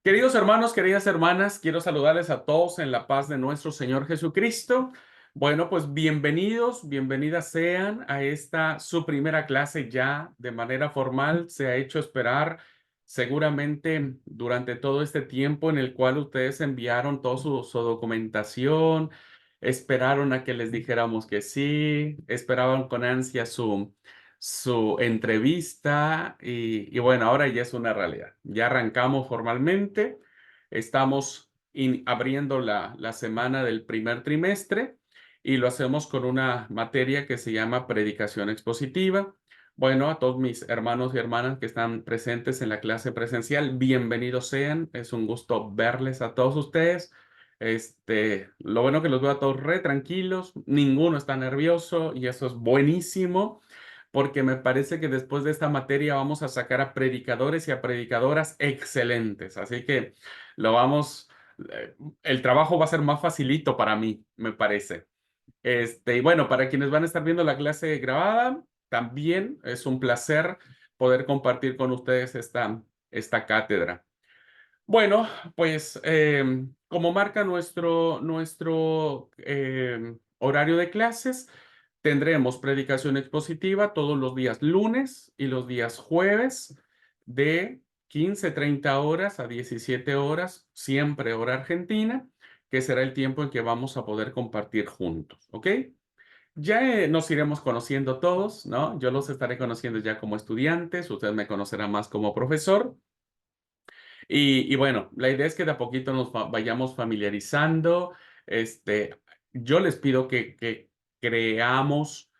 Queridos hermanos, queridas hermanas, quiero saludarles a todos en la paz de nuestro Señor Jesucristo. Bueno, pues bienvenidos, bienvenidas sean a esta su primera clase ya de manera formal. Se ha hecho esperar seguramente durante todo este tiempo en el cual ustedes enviaron toda su documentación, esperaron a que les dijéramos que sí, esperaban con ansia su entrevista y bueno, ahora ya es una realidad. Ya arrancamos formalmente, estamos abriendo la semana del primer trimestre y lo hacemos con una materia que se llama predicación expositiva. Bueno, a todos mis hermanos y hermanas que están presentes en la clase presencial, bienvenidos sean. Es un gusto verles a todos ustedes. Lo bueno que los veo a todos re tranquilos, ninguno está nervioso y eso es buenísimo porque me parece que después de esta materia vamos a sacar a predicadores y a predicadoras excelentes. Así que lo vamos, el trabajo va a ser más facilito para mí, me parece. Y bueno, para quienes van a estar viendo la clase grabada, también es un placer poder compartir con ustedes esta cátedra. Bueno, pues como marca nuestro horario de clases, tendremos predicación expositiva todos los días lunes y los días jueves de 15:30 horas a 17 horas, siempre hora argentina, que será el tiempo en que vamos a poder compartir juntos, ¿ok? Ya nos iremos conociendo todos, ¿no? Yo los estaré conociendo ya como estudiantes, ustedes me conocerán más como profesor. Y bueno, la idea es que de a poquito nos vayamos familiarizando. Yo les pido que creamos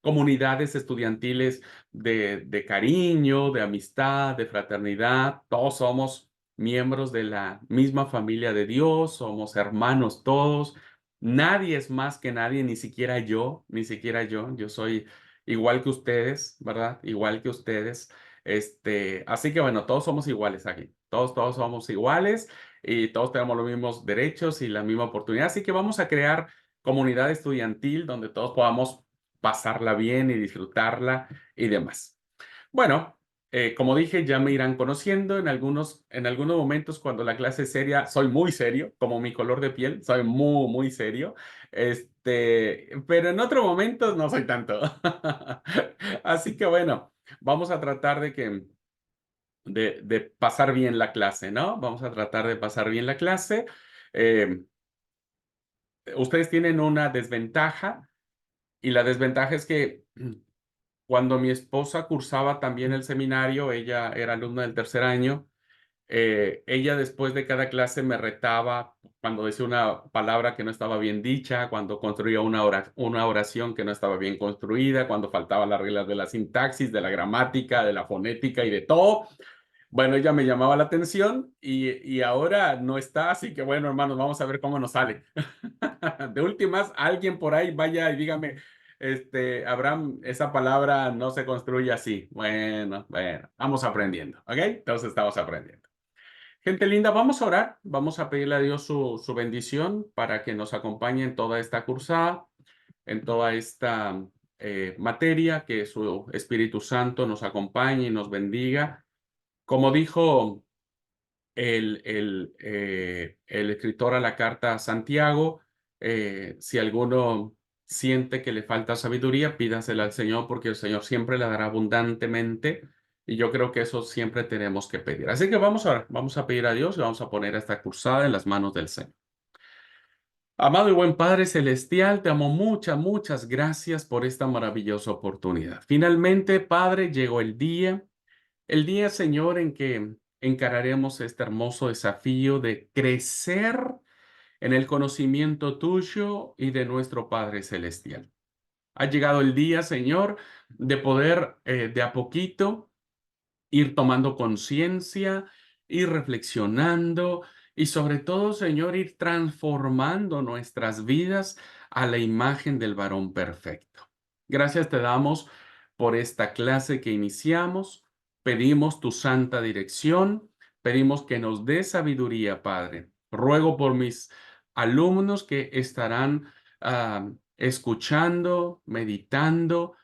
comunidades estudiantiles de cariño, de amistad, de fraternidad. Todos somos miembros de la misma familia de Dios, somos hermanos todos. Nadie es más que nadie, ni siquiera yo, ni siquiera yo. Yo soy igual que ustedes, ¿verdad? Igual que ustedes. Así que bueno, todos somos iguales aquí. Todos somos iguales y todos tenemos los mismos derechos y la misma oportunidad. Así que vamos a crear comunidad estudiantil donde todos podamos pasarla bien y disfrutarla y demás. Bueno, como dije, ya me irán conociendo en algunos momentos cuando la clase es seria, soy muy serio, como mi color de piel, soy muy, muy serio. Pero en otros momentos no soy tanto. Así que bueno, vamos a tratar de pasar bien la clase, ¿no? Vamos a tratar de pasar bien la clase. Eh, Ustedes tienen una desventaja y la desventaja es que cuando mi esposa cursaba también el seminario, ella era alumna del tercer año. Ella después de cada clase me retaba cuando decía una palabra que no estaba bien dicha, cuando construía una oración que no estaba bien construida, cuando faltaban las reglas de la sintaxis, de la gramática, de la fonética y de todo. Bueno, ella me llamaba la atención y ahora no está, así que bueno, hermanos, vamos a ver cómo nos sale. De últimas, alguien por ahí vaya y dígame, Abraham, esa palabra no se construye así. Bueno, vamos aprendiendo, ¿ok? Entonces estamos aprendiendo. Gente linda, vamos a orar, vamos a pedirle a Dios su bendición para que nos acompañe en toda esta cursada, en toda esta materia, que su Espíritu Santo nos acompañe y nos bendiga. Como dijo el escritor a la carta a Santiago, si alguno siente que le falta sabiduría, pídasela al Señor, porque el Señor siempre la dará abundantemente. Y yo creo que eso siempre tenemos que pedir. Así que vamos a pedir a Dios y vamos a poner esta cursada en las manos del Señor. Amado y buen Padre Celestial, te amo muchas gracias por esta maravillosa oportunidad. Finalmente, Padre, llegó el día, Señor, en que encararemos este hermoso desafío de crecer en el conocimiento tuyo y de nuestro Padre Celestial. Ha llegado el día, Señor, de poder de a poquito ir tomando conciencia, ir reflexionando y sobre todo, Señor, ir transformando nuestras vidas a la imagen del varón perfecto. Gracias te damos por esta clase que iniciamos. Pedimos tu santa dirección. Pedimos que nos dé sabiduría, Padre. Ruego por mis alumnos que estarán escuchando, meditando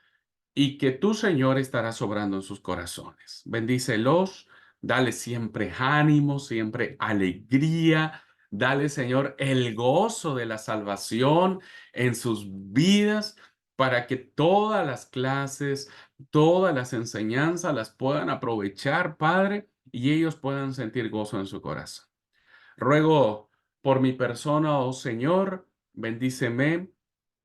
y que tu Señor estará sobrando en sus corazones. Bendícelos, Dale siempre ánimo, siempre alegría. Dale, Señor, el gozo de la salvación en sus vidas para que todas las clases, todas las enseñanzas las puedan aprovechar, Padre, y ellos puedan sentir gozo en su corazón. Ruego por mi persona, oh Señor, bendíceme,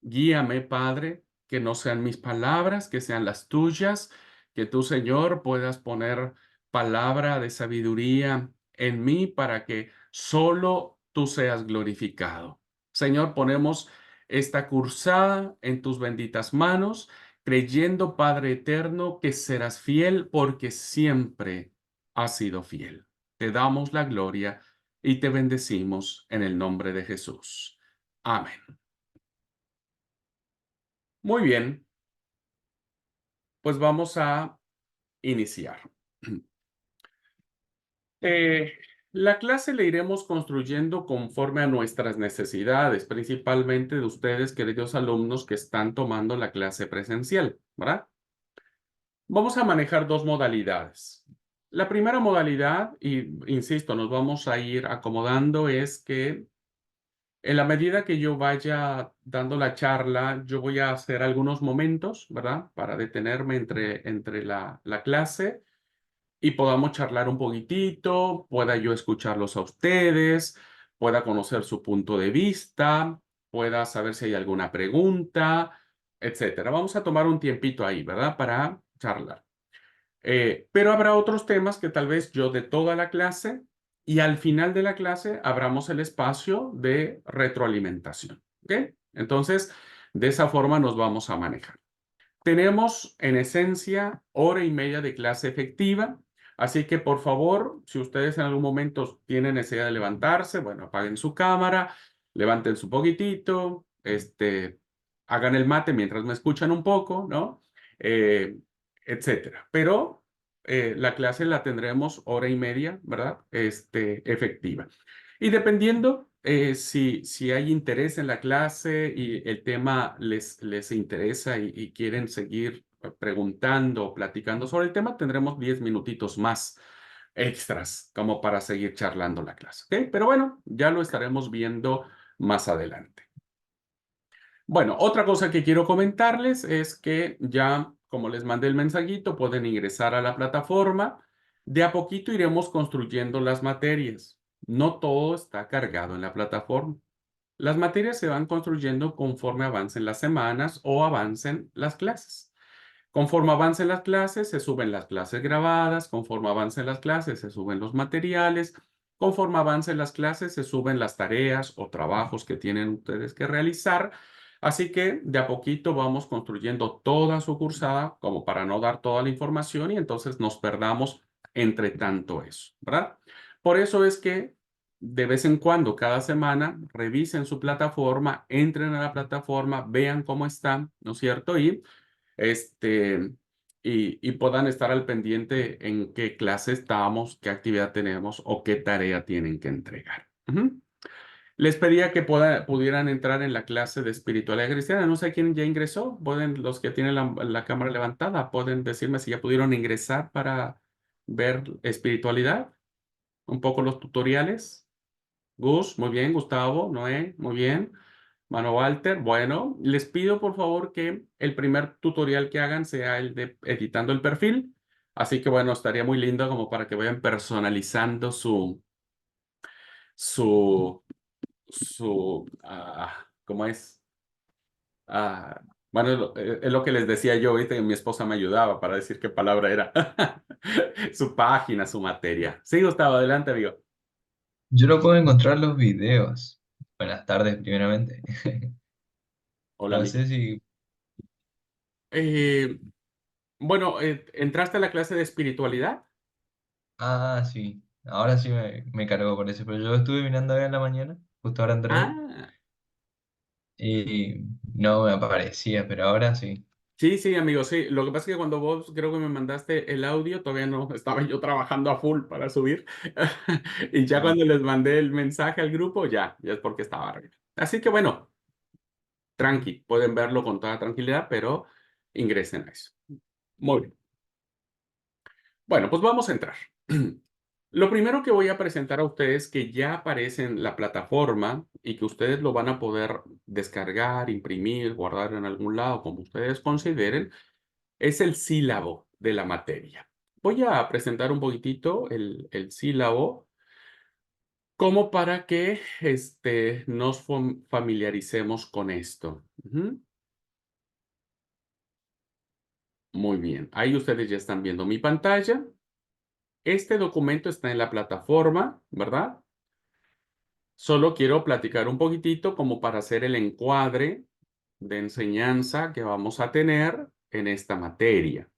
guíame, Padre, que no sean mis palabras, que sean las tuyas, que tú, Señor, puedas poner palabra de sabiduría en mí para que solo tú seas glorificado. Señor, ponemos esta cursada en tus benditas manos, creyendo, Padre eterno, que serás fiel porque siempre has sido fiel. Te damos la gloria y te bendecimos en el nombre de Jesús. Amén. Muy bien, pues vamos a iniciar. Eh, la clase la iremos construyendo conforme a nuestras necesidades, principalmente de ustedes, queridos alumnos, que están tomando la clase presencial, ¿verdad? Vamos a manejar dos modalidades. La primera modalidad, y insisto, nos vamos a ir acomodando, es que en la medida que yo vaya dando la charla, yo voy a hacer algunos momentos, ¿verdad? Para detenerme entre la clase y podamos charlar un poquitito, pueda yo escucharlos a ustedes, pueda conocer su punto de vista, pueda saber si hay alguna pregunta, etcétera. Vamos a tomar un tiempito ahí, ¿verdad? Para charlar. Pero habrá otros temas que tal vez yo de toda la clase y al final de la clase abramos el espacio de retroalimentación. ¿Ok? Entonces, de esa forma nos vamos a manejar. Tenemos en esencia hora y media de clase efectiva, así que por favor, si ustedes en algún momento tienen necesidad de levantarse, bueno, apaguen su cámara, levanten su poquitito, hagan el mate mientras me escuchan un poco, ¿no? Eh, etcétera. Pero la clase la tendremos hora y media, ¿verdad? Efectiva. Y dependiendo si hay interés en la clase y el tema les interesa y quieren seguir preguntando o platicando sobre el tema, tendremos 10 minutitos más extras como para seguir charlando la clase. ¿Ok? Pero bueno, ya lo estaremos viendo más adelante. Bueno, otra cosa que quiero comentarles es que ya, como les mandé el mensajito, pueden ingresar a la plataforma. De a poquito iremos construyendo las materias. No todo está cargado en la plataforma. Las materias se van construyendo conforme avancen las semanas o avancen las clases. Conforme avancen las clases, se suben las clases grabadas, conforme avancen las clases, se suben los materiales, conforme avancen las clases, se suben las tareas o trabajos que tienen ustedes que realizar. Así que de a poquito vamos construyendo toda su cursada como para no dar toda la información y entonces nos perdamos entre tanto eso, ¿verdad? Por eso es que de vez en cuando, cada semana, revisen su plataforma, entren a la plataforma, vean cómo están, ¿no es cierto? Este, y puedan estar al pendiente en qué clase estamos, qué actividad tenemos o qué tarea tienen que entregar. Ujú. Les pedía que pudieran entrar en la clase de espiritualidad cristiana. No sé quién ya ingresó. Pueden, los que tienen la cámara levantada, pueden decirme si ya pudieron ingresar para ver espiritualidad, un poco los tutoriales. Gus, muy bien. Gustavo, Noé, muy bien. Mano Walter, bueno, les pido por favor que el primer tutorial que hagan sea el de editando el perfil. Así que bueno, estaría muy lindo como para que vayan personalizando su, ¿cómo es? Ah, bueno, es lo que les decía yo, ahorita que mi esposa me ayudaba para decir qué palabra era. Su página, su materia. Sí, Gustavo, adelante, amigo. Yo no puedo encontrar los videos. Buenas tardes, primeramente. Hola, No amigo. sé si... Eh, bueno, ¿entraste a la clase de espiritualidad? Ah, sí. Ahora sí me cargó por eso. Pero yo estuve mirando hoy en la mañana, justo ahora entré, Ah. y no me aparecía, pero ahora sí. Sí, sí, amigo, sí. Lo que pasa es que cuando vos creo que me mandaste el audio, todavía no estaba yo trabajando a full para subir. Y ya Ah, cuando les mandé el mensaje al grupo, ya es porque estaba arriba. Así que bueno, tranqui, pueden verlo con toda tranquilidad, pero ingresen a eso. Muy bien. Bueno, pues vamos a entrar. Lo primero que voy a presentar a ustedes, que ya aparece en la plataforma y que ustedes lo van a poder descargar, imprimir, guardar en algún lado, como ustedes consideren, es el sílabo de la materia. Voy a presentar un poquitito el sílabo como para que nos familiaricemos con esto. Ujú. Muy bien, ahí ustedes ya están viendo mi pantalla. Este documento está en la plataforma, ¿verdad? Solo quiero platicar un poquitito como para hacer el encuadre de enseñanza que vamos a tener en esta materia.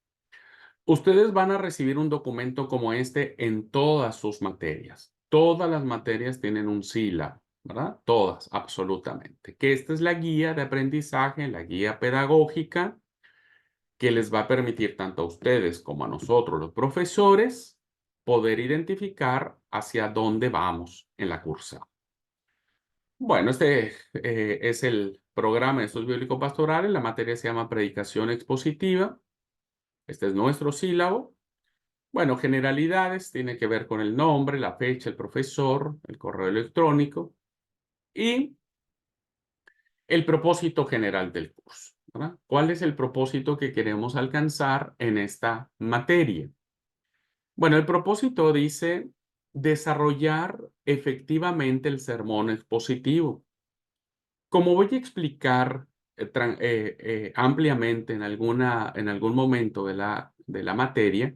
Ustedes van a recibir un documento como este en todas sus materias. Todas las materias tienen un sílabo, ¿verdad? Todas, absolutamente. Que esta es la guía de aprendizaje, la guía pedagógica que les va a permitir tanto a ustedes como a nosotros, los profesores, poder identificar hacia dónde vamos en la cursa. Bueno, es el programa de estudios bíblico-pastorales. La materia se llama Predicación Expositiva. Este es nuestro sílabo. Bueno, generalidades, tiene que ver con el nombre, la fecha, el profesor, el correo electrónico y el propósito general del curso, ¿verdad? ¿Cuál es el propósito que queremos alcanzar en esta materia? Bueno, el propósito dice desarrollar efectivamente el sermón expositivo. Como voy a explicar ampliamente en algún momento de la materia,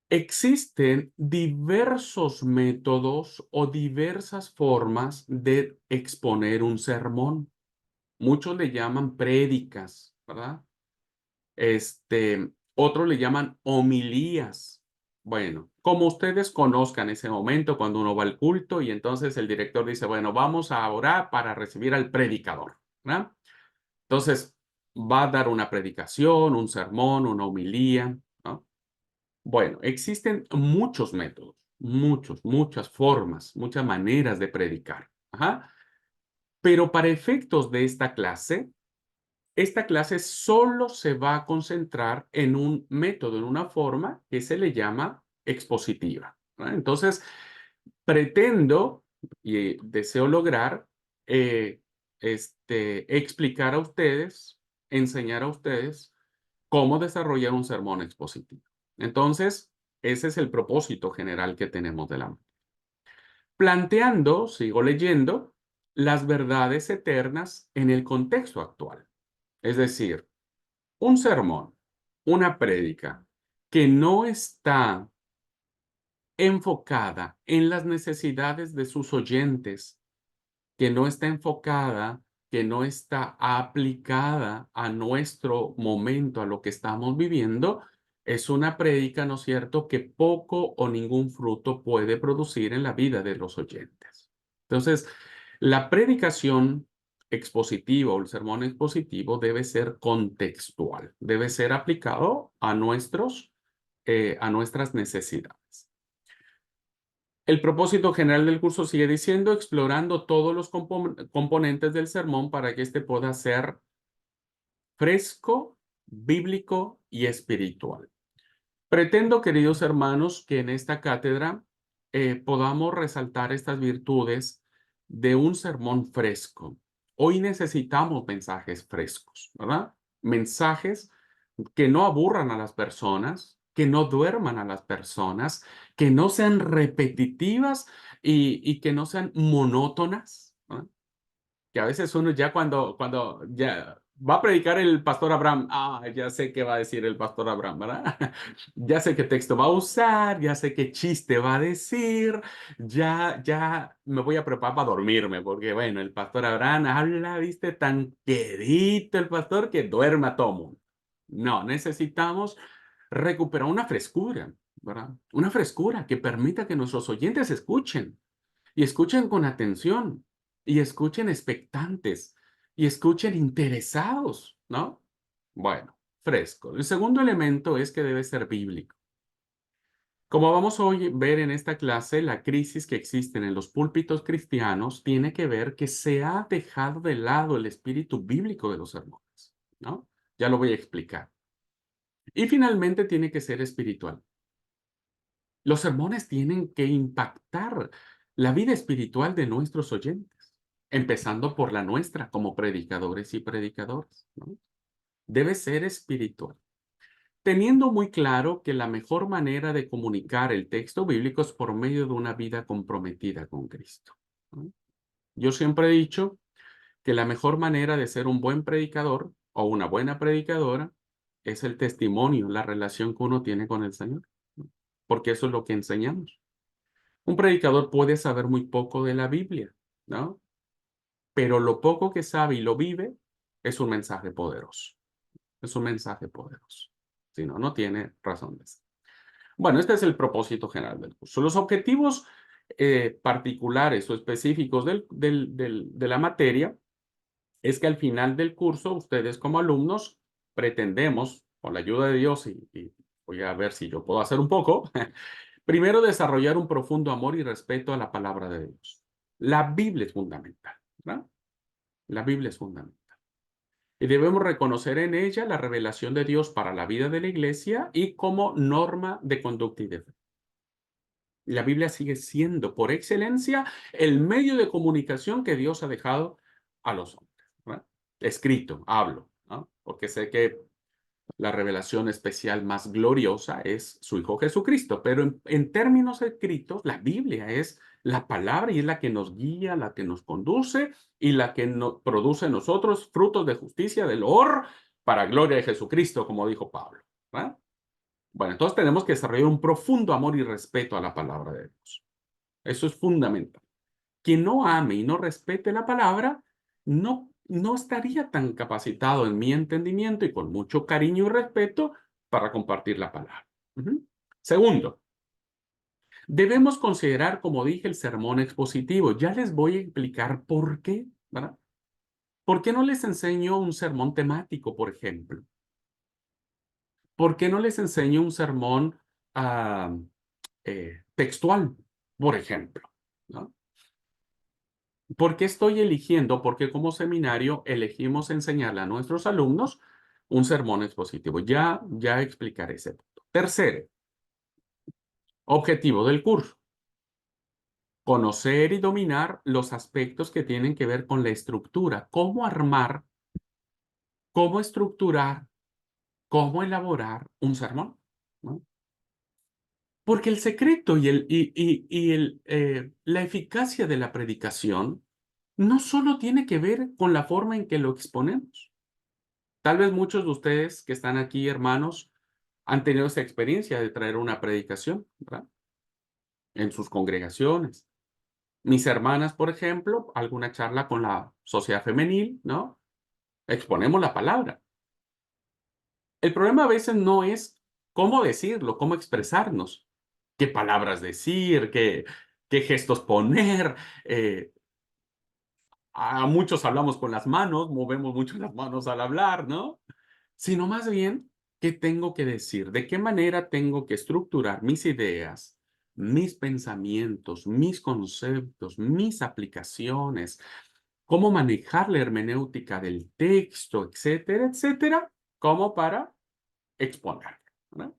existen diversos métodos o diversas formas de exponer un sermón. Muchos le llaman prédicas, ¿verdad? Otros le llaman homilías. Bueno, como ustedes conozcan ese momento cuando uno va al culto y entonces el director dice, bueno, vamos a orar para recibir al predicador, ¿verdad? Entonces, va a dar una predicación, un sermón, una homilía, ¿no? Bueno, existen muchos métodos, muchas formas, muchas maneras de predicar. Ajá. Pero para efectos de esta clase solo se va a concentrar en un método, en una forma que se le llama expositiva, ¿verdad? Entonces, pretendo y deseo lograr eh, explicar a ustedes, enseñar a ustedes cómo desarrollar un sermón expositivo. Entonces, ese es el propósito general que tenemos de la. Planteando, sigo leyendo, las verdades eternas en el contexto actual. Es decir, un sermón, una prédica que no está enfocada en las necesidades de sus oyentes, que no está enfocada, que no está aplicada a nuestro momento, a lo que estamos viviendo, es una prédica, ¿no es cierto?, que poco o ningún fruto puede producir en la vida de los oyentes. Entonces, la predicación expositiva o el sermón expositivo debe ser contextual, debe ser aplicado a a nuestras necesidades. El propósito general del curso sigue diciendo, explorando todos los componentes del sermón para que éste pueda ser fresco, bíblico y espiritual. Pretendo, queridos hermanos, que en esta cátedra podamos resaltar estas virtudes de un sermón fresco. Hoy necesitamos mensajes frescos, ¿verdad? Mensajes que no aburran a las personas, que no duerman a las personas, que no sean repetitivas y que no sean monótonas, ¿verdad? Que a veces uno ya cuando ya va a predicar el pastor Abraham, ya sé qué va a decir el pastor Abraham, ¿verdad? Ya sé qué texto va a usar, ya sé qué chiste va a decir, ya me voy a preparar para dormirme, porque bueno, el pastor Abraham habla, viste, tan querido el pastor que duerma a todo mundo. No, necesitamos recuperar una frescura, ¿verdad? Una frescura que permita que nuestros oyentes escuchen y escuchen con atención, y escuchen expectantes, y escuchen interesados, ¿no? Bueno, fresco. El segundo elemento es que debe ser bíblico. Como vamos a ver en esta clase, la crisis que existen en los púlpitos cristianos tiene que ver que se ha dejado de lado el espíritu bíblico de los sermones, ¿no? Ya lo voy a explicar. Y finalmente tiene que ser espiritual. Los sermones tienen que impactar la vida espiritual de nuestros oyentes, empezando por la nuestra como predicadores y predicadoras, ¿no? Debe ser espiritual, teniendo muy claro que la mejor manera de comunicar el texto bíblico es por medio de una vida comprometida con Cristo, ¿no? Yo siempre he dicho que la mejor manera de ser un buen predicador o una buena predicadora es el testimonio, la relación que uno tiene con el Señor, ¿no? Porque eso es lo que enseñamos. Un predicador puede saber muy poco de la Biblia, ¿no? Pero lo poco que sabe y lo vive es un mensaje poderoso. Es un mensaje poderoso. Si no, no tiene razón de ser. Bueno, este es el propósito general del curso. Los objetivos particulares o específicos de la materia es que al final del curso, ustedes como alumnos, pretendemos, con la ayuda de Dios, y voy a ver si yo puedo hacer un poco, primero desarrollar un profundo amor y respeto a la palabra de Dios. La Biblia es fundamental, ¿verdad? La Biblia es fundamental. Y debemos reconocer en ella la revelación de Dios para la vida de la iglesia y como norma de conducta y de fe. La Biblia sigue siendo, por excelencia, el medio de comunicación que Dios ha dejado a los hombres, ¿verdad? Escrito, hablo, ¿no? Porque sé que la revelación especial más gloriosa es su Hijo Jesucristo, pero en términos escritos, la Biblia es la palabra y es la que nos guía, la que nos conduce y la que produce en nosotros frutos de justicia, de loor, para gloria de Jesucristo, como dijo Pablo, ¿verdad? Bueno, entonces tenemos que desarrollar un profundo amor y respeto a la palabra de Dios. Eso es fundamental. Quien no ame y no respete la palabra, no estaría tan capacitado en mi entendimiento y con mucho cariño y respeto para compartir la palabra. Ujú. Segundo, debemos considerar, como dije, el sermón expositivo. Ya les voy a explicar por qué, ¿verdad? ¿Por qué no les enseño un sermón temático, por ejemplo? ¿Por qué no les enseño un sermón ah, textual, por ejemplo? ¿No? ¿Por qué estoy eligiendo? Porque como seminario elegimos enseñarle a nuestros alumnos un sermón expositivo. Ya explicaré ese punto. Tercero, objetivo del curso. Conocer y dominar los aspectos que tienen que ver con la estructura. Cómo armar, cómo estructurar, cómo elaborar un sermón, ¿no? Porque el secreto y la eficacia de la predicación no solo tiene que ver con la forma en que lo exponemos. Tal vez muchos de ustedes que están aquí, hermanos, han tenido esa experiencia de traer una predicación, ¿verdad? En sus congregaciones. Mis hermanas, por ejemplo, alguna charla con la sociedad femenil, ¿no? Exponemos la palabra. El problema a veces no es cómo decirlo, cómo expresarnos, qué palabras decir, qué gestos poner. A muchos hablamos con las manos, movemos mucho las manos al hablar, ¿no? Sino más bien, ¿qué tengo que decir? ¿De qué manera tengo que estructurar mis ideas, mis pensamientos, mis conceptos, mis aplicaciones? ¿Cómo manejar la hermenéutica del texto, etcétera, etcétera? Como para exponer, ¿verdad?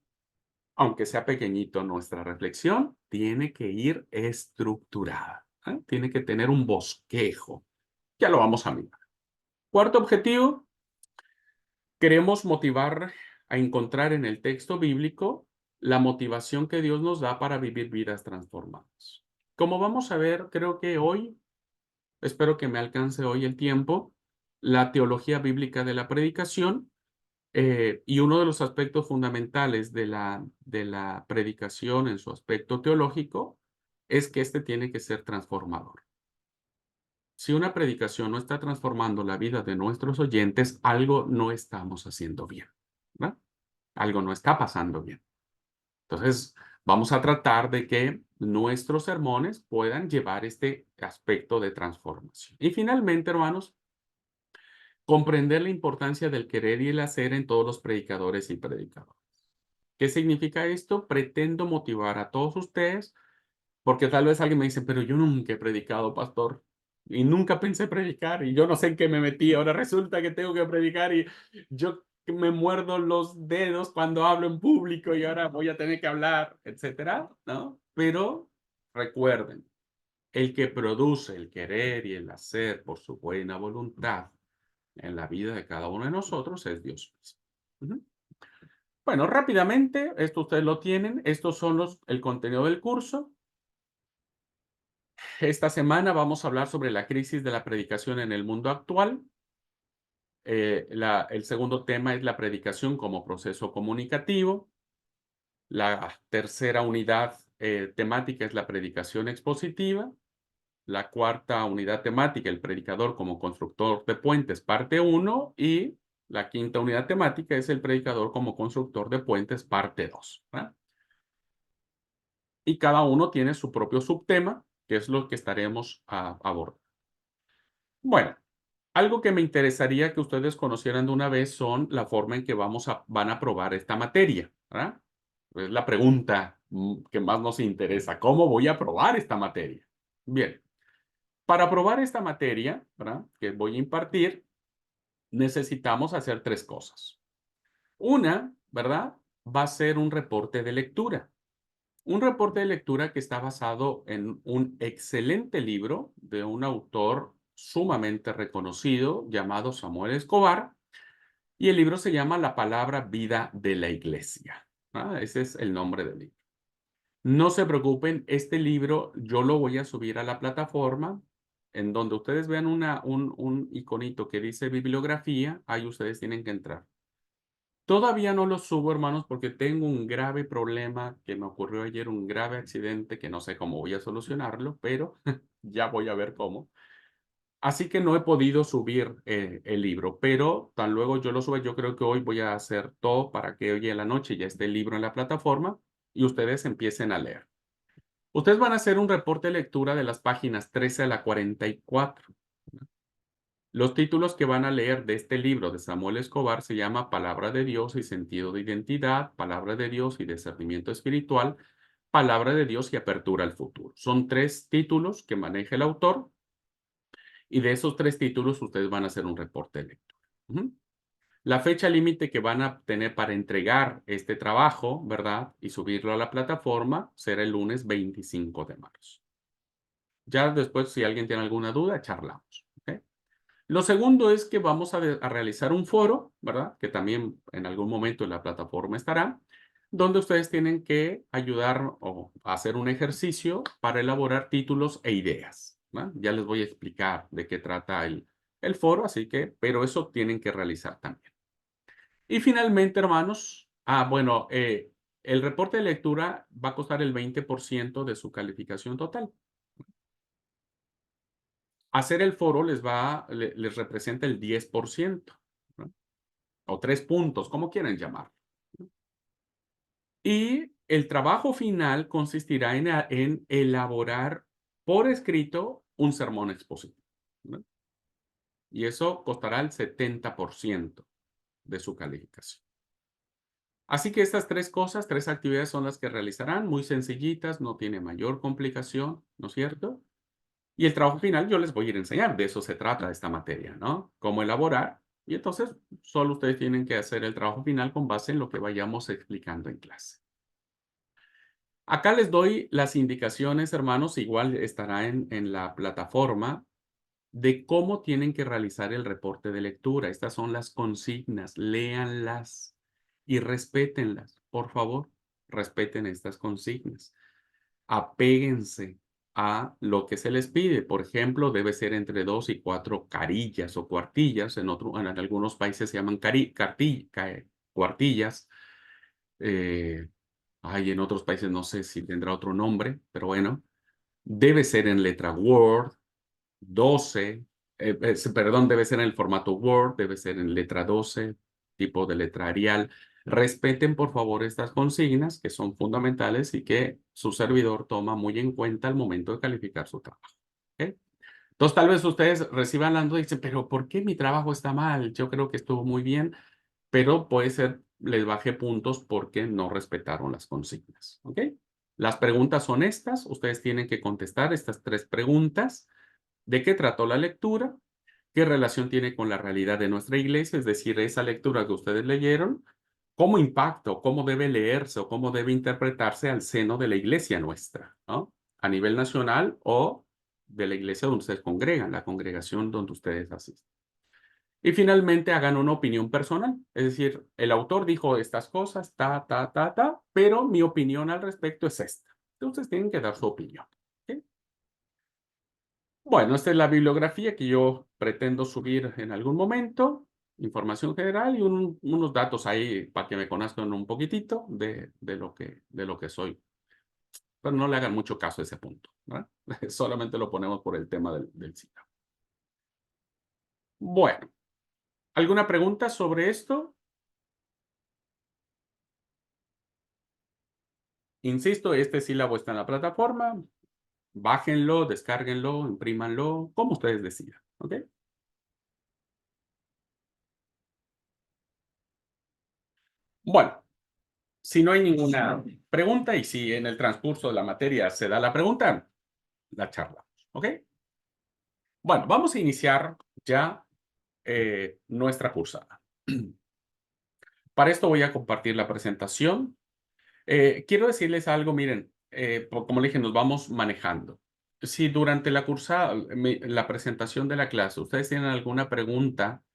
Aunque sea pequeñito, nuestra reflexión tiene que ir estructurada, ¿eh? Tiene que tener un bosquejo. Ya lo vamos a mirar. Cuarto objetivo, queremos motivar a encontrar en el texto bíblico la motivación que Dios nos da para vivir vidas transformadas. Como vamos a ver, creo que hoy, espero que me alcance hoy el tiempo, la teología bíblica de la predicación, y uno de los aspectos fundamentales de la predicación en su aspecto teológico es que este tiene que ser transformador. Si una predicación no está transformando la vida de nuestros oyentes, algo no estamos haciendo bien, ¿verdad? Algo no está pasando bien. Entonces, vamos a tratar de que nuestros sermones puedan llevar este aspecto de transformación. Y finalmente, hermanos, comprender la importancia del querer y el hacer en todos los predicadores y predicadoras. ¿Qué significa esto? Pretendo motivar a todos ustedes, porque tal vez alguien me dice, pero yo nunca he predicado, pastor, y nunca pensé predicar, y yo no sé en qué me metí, ahora resulta que tengo que predicar, y yo que me muerdo los dedos cuando hablo en público y ahora voy a tener que hablar, etcétera, ¿no? Pero recuerden, el que produce el querer y el hacer por su buena voluntad en la vida de cada uno de nosotros es Dios mismo. Ujú. Bueno, rápidamente, esto ustedes lo tienen. Estos son el contenido del curso. Esta semana vamos a hablar sobre la crisis de la predicación en el mundo actual. El segundo tema es la predicación como proceso comunicativo. La tercera unidad temática es la predicación expositiva. La cuarta unidad temática, el predicador como constructor de puentes, parte 1. Y la quinta unidad temática es el predicador como constructor de puentes, parte 2. Y cada uno tiene su propio subtema, que es lo que estaremos abordando. Bueno, algo que me interesaría que ustedes conocieran de una vez son la forma en que van a probar esta materia, ¿verdad? Es la pregunta que más nos interesa. ¿Cómo voy a probar esta materia? Bien, para probar esta materia, ¿verdad?, que voy a impartir, necesitamos hacer tres cosas. Una, ¿verdad?, va a ser un reporte de lectura. Un reporte de lectura que está basado en un excelente libro de un autor sumamente reconocido llamado Samuel Escobar, y el libro se llama La palabra vida de la iglesia. Ese es el nombre del libro. No se preocupen, este libro yo lo voy a subir a la plataforma. En donde ustedes vean un iconito que dice bibliografía, ahí ustedes tienen que entrar. Todavía no lo subo, hermanos, porque tengo un grave problema que me ocurrió ayer, un grave accidente que no sé cómo voy a solucionarlo, pero ya voy a ver cómo. Así que no he podido subir el libro, pero tan luego yo lo suba, yo creo que hoy voy a hacer todo para que hoy en la noche ya esté el libro en la plataforma y ustedes empiecen a leer. Ustedes van a hacer un reporte de lectura de las páginas 13 a la 44. Los títulos que van a leer de este libro de Samuel Escobar se llama Palabra de Dios y sentido de identidad, Palabra de Dios y discernimiento espiritual, Palabra de Dios y apertura al futuro. Son tres títulos que maneja el autor y de esos tres títulos ustedes van a hacer un reporte de lectura. La fecha límite que van a tener para entregar este trabajo, ¿verdad?, y subirlo a la plataforma será el lunes 25 de marzo. Ya después, si alguien tiene alguna duda, charlamos. ¿Ok? Lo segundo es que vamos a realizar un foro, ¿verdad?, que también en algún momento en la plataforma estará, donde ustedes tienen que ayudar o hacer un ejercicio para elaborar títulos e ideas, ¿verdad? Ya les voy a explicar de qué trata el foro, así que, pero eso tienen que realizar también. Y finalmente, hermanos, bueno, el reporte de lectura va a costar el 20% de su calificación total. Hacer el foro les representa el 10%, ¿no?, o 3 puntos, como quieran llamarlo. Y el trabajo final consistirá en elaborar por escrito un sermón expositivo, ¿no? Y eso costará el 70% de su calificación. Así que estas tres cosas, tres actividades son las que realizarán, muy sencillitas, no tiene mayor complicación, ¿no es cierto? Y el trabajo final yo les voy a ir a enseñar, de eso se trata esta materia, ¿no? Cómo elaborar, y entonces solo ustedes tienen que hacer el trabajo final con base en lo que vayamos explicando en clase. Acá les doy las indicaciones, hermanos, igual estará en la plataforma, de cómo tienen que realizar el reporte de lectura. Estas son las consignas, léanlas y respétenlas. Por favor, respeten estas consignas. Apéguense a lo que se les pide. Por ejemplo, debe ser entre 2 y 4 carillas o cuartillas. En algunos países se llaman cuartillas. En otros países no sé si tendrá otro nombre, pero bueno. Debe ser en letra Word, 12. Perdón, debe ser en el formato Word, debe ser en letra 12, tipo de letra Arial. Respeten, por favor, estas consignas que son fundamentales y que su servidor toma muy en cuenta al momento de calificar su trabajo. ¿Ok? Entonces, tal vez ustedes reciban la duda y dicen, pero ¿por qué mi trabajo está mal? Yo creo que estuvo muy bien, pero puede ser, les bajé puntos porque no respetaron las consignas. ¿Ok? Las preguntas son estas. Ustedes tienen que contestar estas tres preguntas. ¿De qué trató la lectura? qué relación tiene con la realidad de nuestra iglesia, es decir, esa lectura que ustedes leyeron, cómo impacta o cómo debe leerse o cómo debe interpretarse al seno de la iglesia nuestra, ¿no? A nivel nacional o de la iglesia donde ustedes congregan, la congregación donde ustedes asisten. Y finalmente hagan una opinión personal, es decir, el autor dijo estas cosas, pero mi opinión al respecto es esta. Entonces tienen que dar su opinión. ¿Ok? Bueno, esta es la bibliografía que yo pretendo subir en algún momento, información general y unos datos ahí para que me conozcan un poquitito de lo que soy. Pero no le hagan mucho caso a ese punto, ¿verdad? Solamente lo ponemos por el tema del SIDA. Bueno, ¿alguna pregunta sobre esto? Insisto, este sílabo está en la plataforma. Bájenlo, descárguenlo, imprímanlo, como ustedes decidan. ¿Ok? Bueno, si no hay ninguna pregunta y si en el transcurso de la materia se da la pregunta, la charla. ¿Ok? Bueno, vamos a iniciar ya nuestra cursada. Para esto voy a compartir la presentación. Quiero decirles algo, miren, como le dije, nos vamos manejando. Si durante la cursada, la presentación de la clase, ustedes tienen alguna pregunta,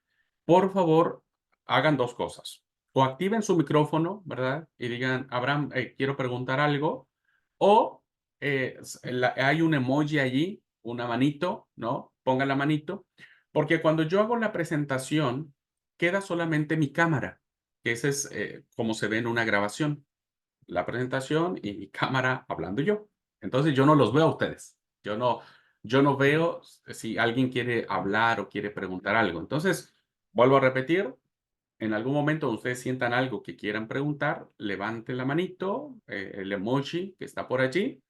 por favor, hagan dos cosas. O activen su micrófono, ¿verdad? Y digan, Abraham, quiero preguntar algo. O hay un emoji allí, una manito, ¿no? Pongan la manito. Porque cuando yo hago la presentación, queda solamente mi cámara, que ese es como se ve en una grabación. La presentación y mi cámara hablando yo. Entonces yo no los veo a ustedes. Yo no veo si alguien quiere hablar o quiere preguntar algo. Entonces, vuelvo a repetir, en algún momento ustedes sientan algo que quieran preguntar, levanten la manito, el emoji que está por allí,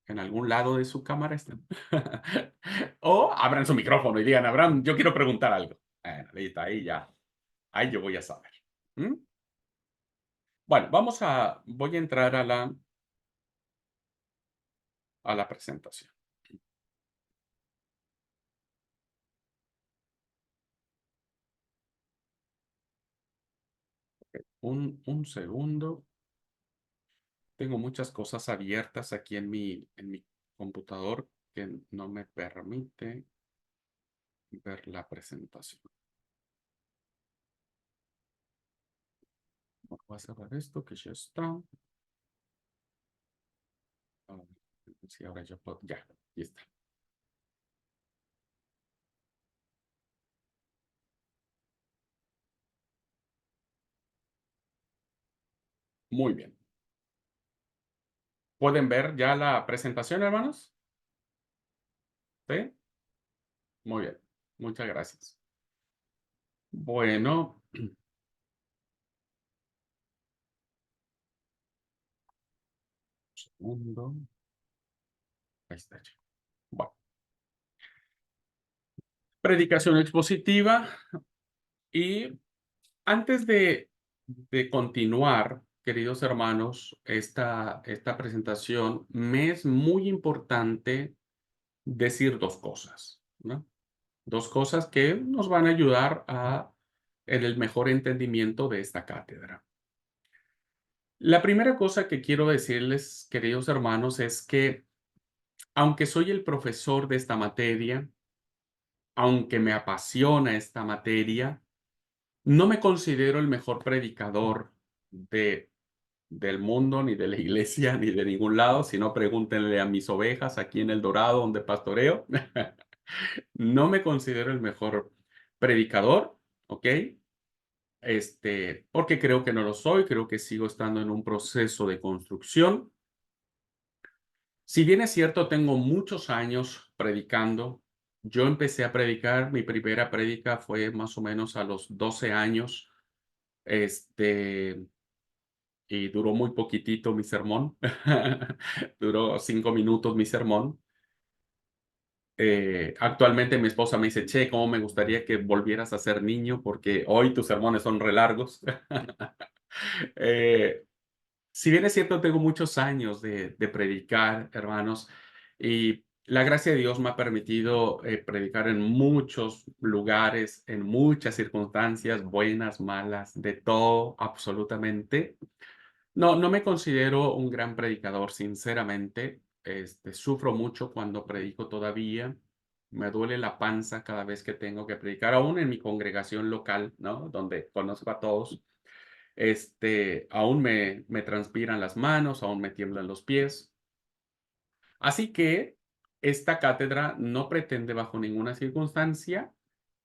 en algún lado de su cámara está. O abran su micrófono y digan, Abraham, yo quiero preguntar algo. Listo, ahí ya. Ahí yo voy a saber. ¿Mm? Bueno, voy a entrar a la presentación. Un segundo. Tengo muchas cosas abiertas aquí en mi computador que no me permite ver la presentación. Voy a cerrar esto que ya está. A ver si ahora ya puedo. Ya, aquí está. Muy bien. ¿Pueden ver ya la presentación, hermanos? ¿Sí? Muy bien. Muchas gracias. Bueno, segundo. Ahí está ya. Bueno, predicación expositiva. Y antes de continuar, queridos hermanos, esta presentación, me es muy importante decir dos cosas, ¿no? Dos cosas que nos van a ayudar en el mejor entendimiento de esta cátedra. La primera cosa que quiero decirles, queridos hermanos, es que aunque soy el profesor de esta materia, aunque me apasiona esta materia, no me considero el mejor predicador del mundo, ni de la iglesia, ni de ningún lado, sino pregúntenle a mis ovejas aquí en El Dorado, donde pastoreo. No me considero el mejor predicador, ¿ok? Porque creo que no lo soy, creo que sigo estando en un proceso de construcción. Si bien es cierto, tengo muchos años predicando. Yo empecé a predicar, mi primera prédica fue más o menos a los 12 años, y duró muy poquitito mi sermón. Duró 5 minutos mi sermón. Actualmente mi esposa me dice, che, cómo me gustaría que volvieras a ser niño porque hoy tus sermones son re largos. Eh, si bien es cierto, tengo muchos años de predicar, hermanos, y La gracia de Dios me ha permitido predicar en muchos lugares, en muchas circunstancias, buenas, malas, de todo, absolutamente. No me considero un gran predicador, sinceramente. Sufro mucho cuando predico todavía. Me duele la panza cada vez que tengo que predicar, aún en mi congregación local, ¿no? Donde conozco a todos. Aún me transpiran las manos, aún me tiemblan los pies. Así que esta cátedra no pretende bajo ninguna circunstancia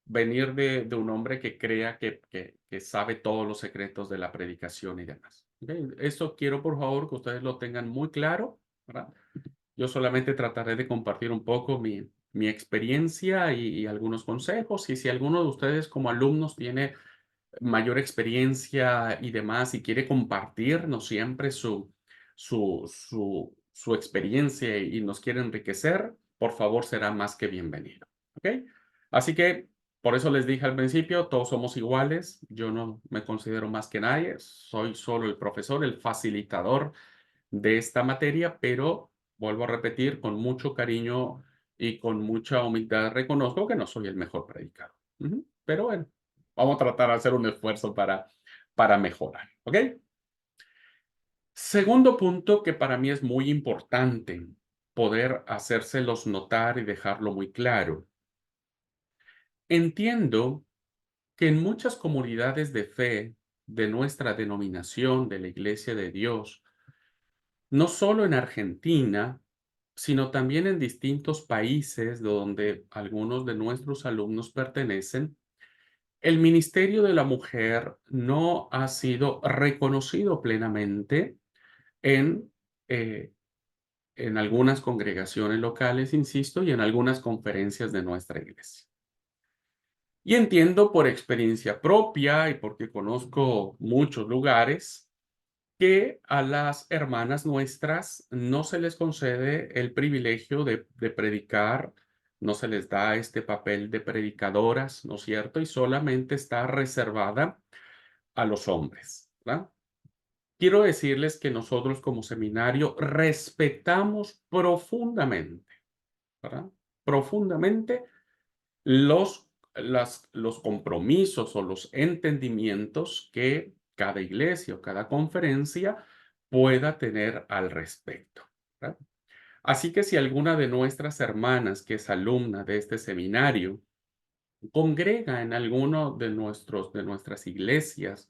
venir de un hombre que crea que sabe todos los secretos de la predicación y demás. ¿Ok? Eso quiero, por favor, que ustedes lo tengan muy claro, ¿verdad? Yo solamente trataré de compartir un poco mi experiencia y algunos consejos. Y si alguno de ustedes como alumnos tiene mayor experiencia y demás y quiere compartirnos siempre su experiencia y nos quiere enriquecer, por favor, será más que bienvenido. ¿Ok? Así que por eso les dije al principio, todos somos iguales. Yo no me considero más que nadie. Soy solo el profesor, el facilitador de esta materia, pero vuelvo a repetir, con mucho cariño y con mucha humildad reconozco que no soy el mejor predicador. Ujú. Pero bueno, vamos a tratar de hacer un esfuerzo para mejorar, ¿ok? Segundo punto que para mí es muy importante poder hacérselos notar y dejarlo muy claro. Entiendo que en muchas comunidades de fe de nuestra denominación, de la Iglesia de Dios, no solo en Argentina, sino también en distintos países donde algunos de nuestros alumnos pertenecen, el ministerio de la mujer no ha sido reconocido plenamente en, eh, en algunas congregaciones locales, insisto, y en algunas conferencias de nuestra iglesia. Y entiendo por experiencia propia y porque conozco muchos lugares que a las hermanas nuestras no se les concede el privilegio de predicar, no se les da este papel de predicadoras, ¿no es cierto? Y solamente está reservada a los hombres, ¿verdad? Quiero decirles que nosotros como seminario respetamos profundamente, ¿verdad? Profundamente los compromisos o los entendimientos que cada iglesia o cada conferencia pueda tener al respecto, ¿verdad? Así que si alguna de nuestras hermanas que es alumna de este seminario congrega en alguno de nuestras iglesias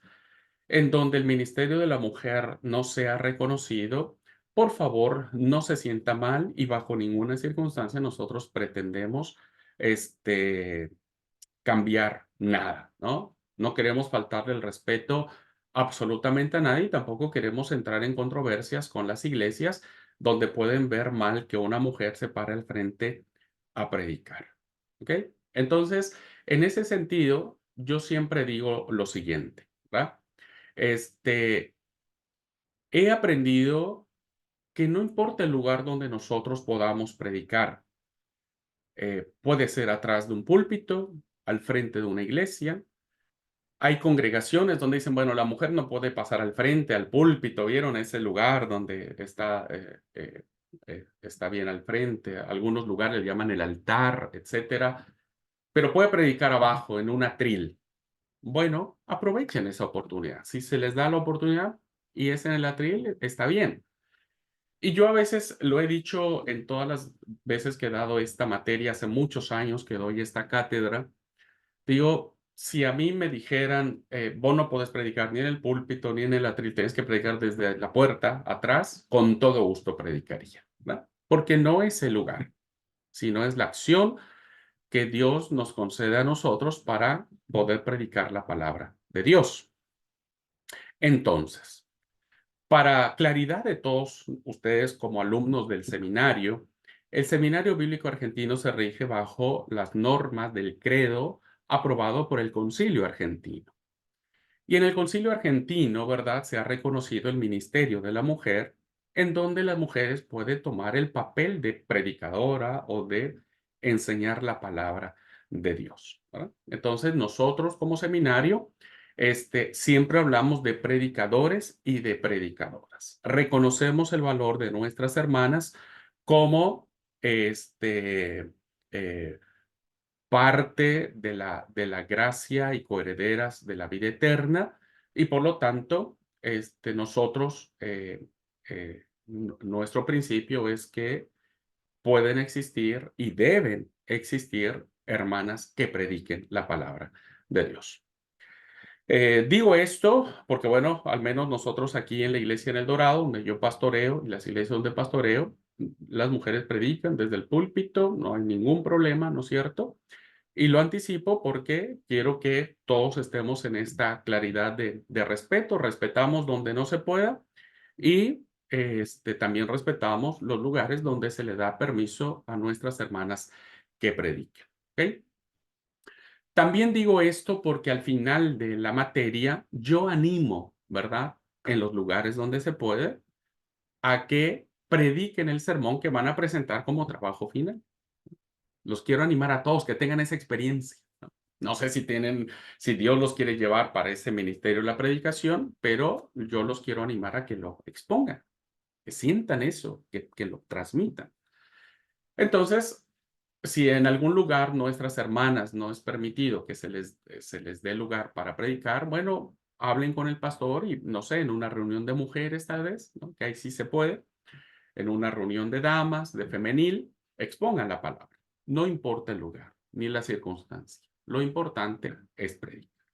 en donde el ministerio de la mujer no sea reconocido, por favor, no se sienta mal y bajo ninguna circunstancia nosotros pretendemos este, cambiar nada, ¿no? No queremos faltarle el respeto absolutamente a nadie y tampoco queremos entrar en controversias con las iglesias donde pueden ver mal que una mujer se pare al frente a predicar, ¿ok? Entonces, en ese sentido, yo siempre digo lo siguiente, ¿verdad? Este, he aprendido que no importa el lugar donde nosotros podamos predicar, puede ser atrás de un púlpito, al frente de una iglesia. Hay congregaciones donde dicen, bueno, la mujer no puede pasar al frente, al púlpito, ¿vieron? Ese lugar donde está bien al frente. Algunos lugares le llaman el altar, etcétera. Pero puede predicar abajo, en un atril. Bueno, aprovechen esa oportunidad. Si se les da la oportunidad y es en el atril, está bien. Y yo a veces lo he dicho en todas las veces que he dado esta materia, hace muchos años que doy esta cátedra, digo, si a mí me dijeran, vos no podés predicar ni en el púlpito ni en el atril, tienes que predicar desde la puerta atrás, con todo gusto predicaría, ¿verdad? Porque no es el lugar, sino es la acción que Dios nos concede a nosotros para poder predicar la palabra de Dios. Entonces, para claridad de todos ustedes como alumnos del seminario, el Seminario Bíblico Argentino se rige bajo las normas del credo aprobado por el Concilio Argentino. Y en el Concilio Argentino, ¿verdad? Se ha reconocido el ministerio de la mujer, en donde las mujeres pueden tomar el papel de predicadora o de enseñar la palabra de Dios, ¿verdad? Entonces, nosotros como seminario, siempre hablamos de predicadores y de predicadoras. Reconocemos el valor de nuestras hermanas como eh, parte de la gracia y coherederas de la vida eterna, y por lo tanto, nosotros, nuestro principio es que pueden existir y deben existir hermanas que prediquen la palabra de Dios. Digo esto porque, bueno, al menos nosotros aquí en la iglesia en El Dorado, donde yo pastoreo, y las iglesias donde pastoreo, las mujeres predican desde el púlpito, no hay ningún problema, ¿no es cierto? Y lo anticipo porque quiero que todos estemos en esta claridad de respeto, respetamos donde no se pueda y también respetamos los lugares donde se le da permiso a nuestras hermanas que prediquen. ¿Ok? También digo esto porque al final de la materia yo animo, ¿verdad? En los lugares donde se puede, a que prediquen el sermón que van a presentar como trabajo final. Los quiero animar a todos que tengan esa experiencia. No sé si Dios los quiere llevar para ese ministerio de la predicación, pero yo los quiero animar a que lo expongan, que sientan eso, que lo transmitan. Entonces, si en algún lugar nuestras hermanas no es permitido que se les dé lugar para predicar, bueno, hablen con el pastor y no sé, en una reunión de mujeres tal vez, ¿no? Que ahí sí se puede, en una reunión de damas, de femenil, expongan la palabra. No importa el lugar ni la circunstancia. Lo importante es predicar.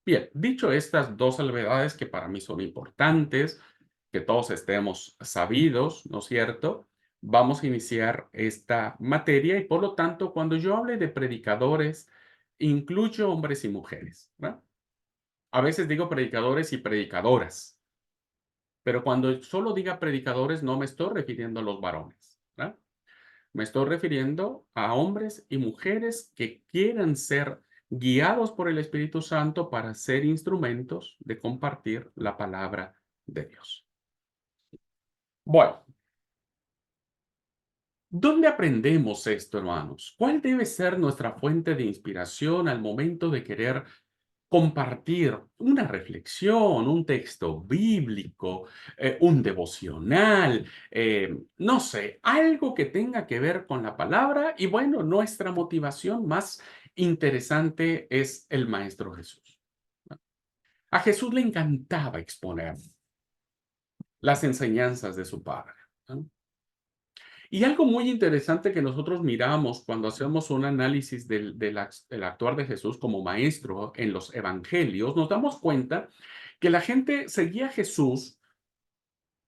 Bien, dicho estas dos salvedades que para mí son importantes, que todos estemos sabidos, ¿no es cierto? Vamos a iniciar esta materia y por lo tanto, cuando yo hable de predicadores, incluyo hombres y mujeres, ¿verdad? A veces digo predicadores y predicadoras, pero cuando solo diga predicadores no me estoy refiriendo a los varones, ¿verdad? Me estoy refiriendo a hombres y mujeres que quieran ser guiados por el Espíritu Santo para ser instrumentos de compartir la palabra de Dios. Bueno, ¿dónde aprendemos esto, hermanos? ¿Cuál debe ser nuestra fuente de inspiración al momento de querer compartir una reflexión, un texto bíblico, un devocional, no sé, algo que tenga que ver con la palabra? Y bueno, nuestra motivación más interesante es el Maestro Jesús. A Jesús le encantaba exponer las enseñanzas de su Padre, ¿no? Y algo muy interesante que nosotros miramos cuando hacemos un análisis del actuar de Jesús como maestro en los evangelios, nos damos cuenta que la gente seguía a Jesús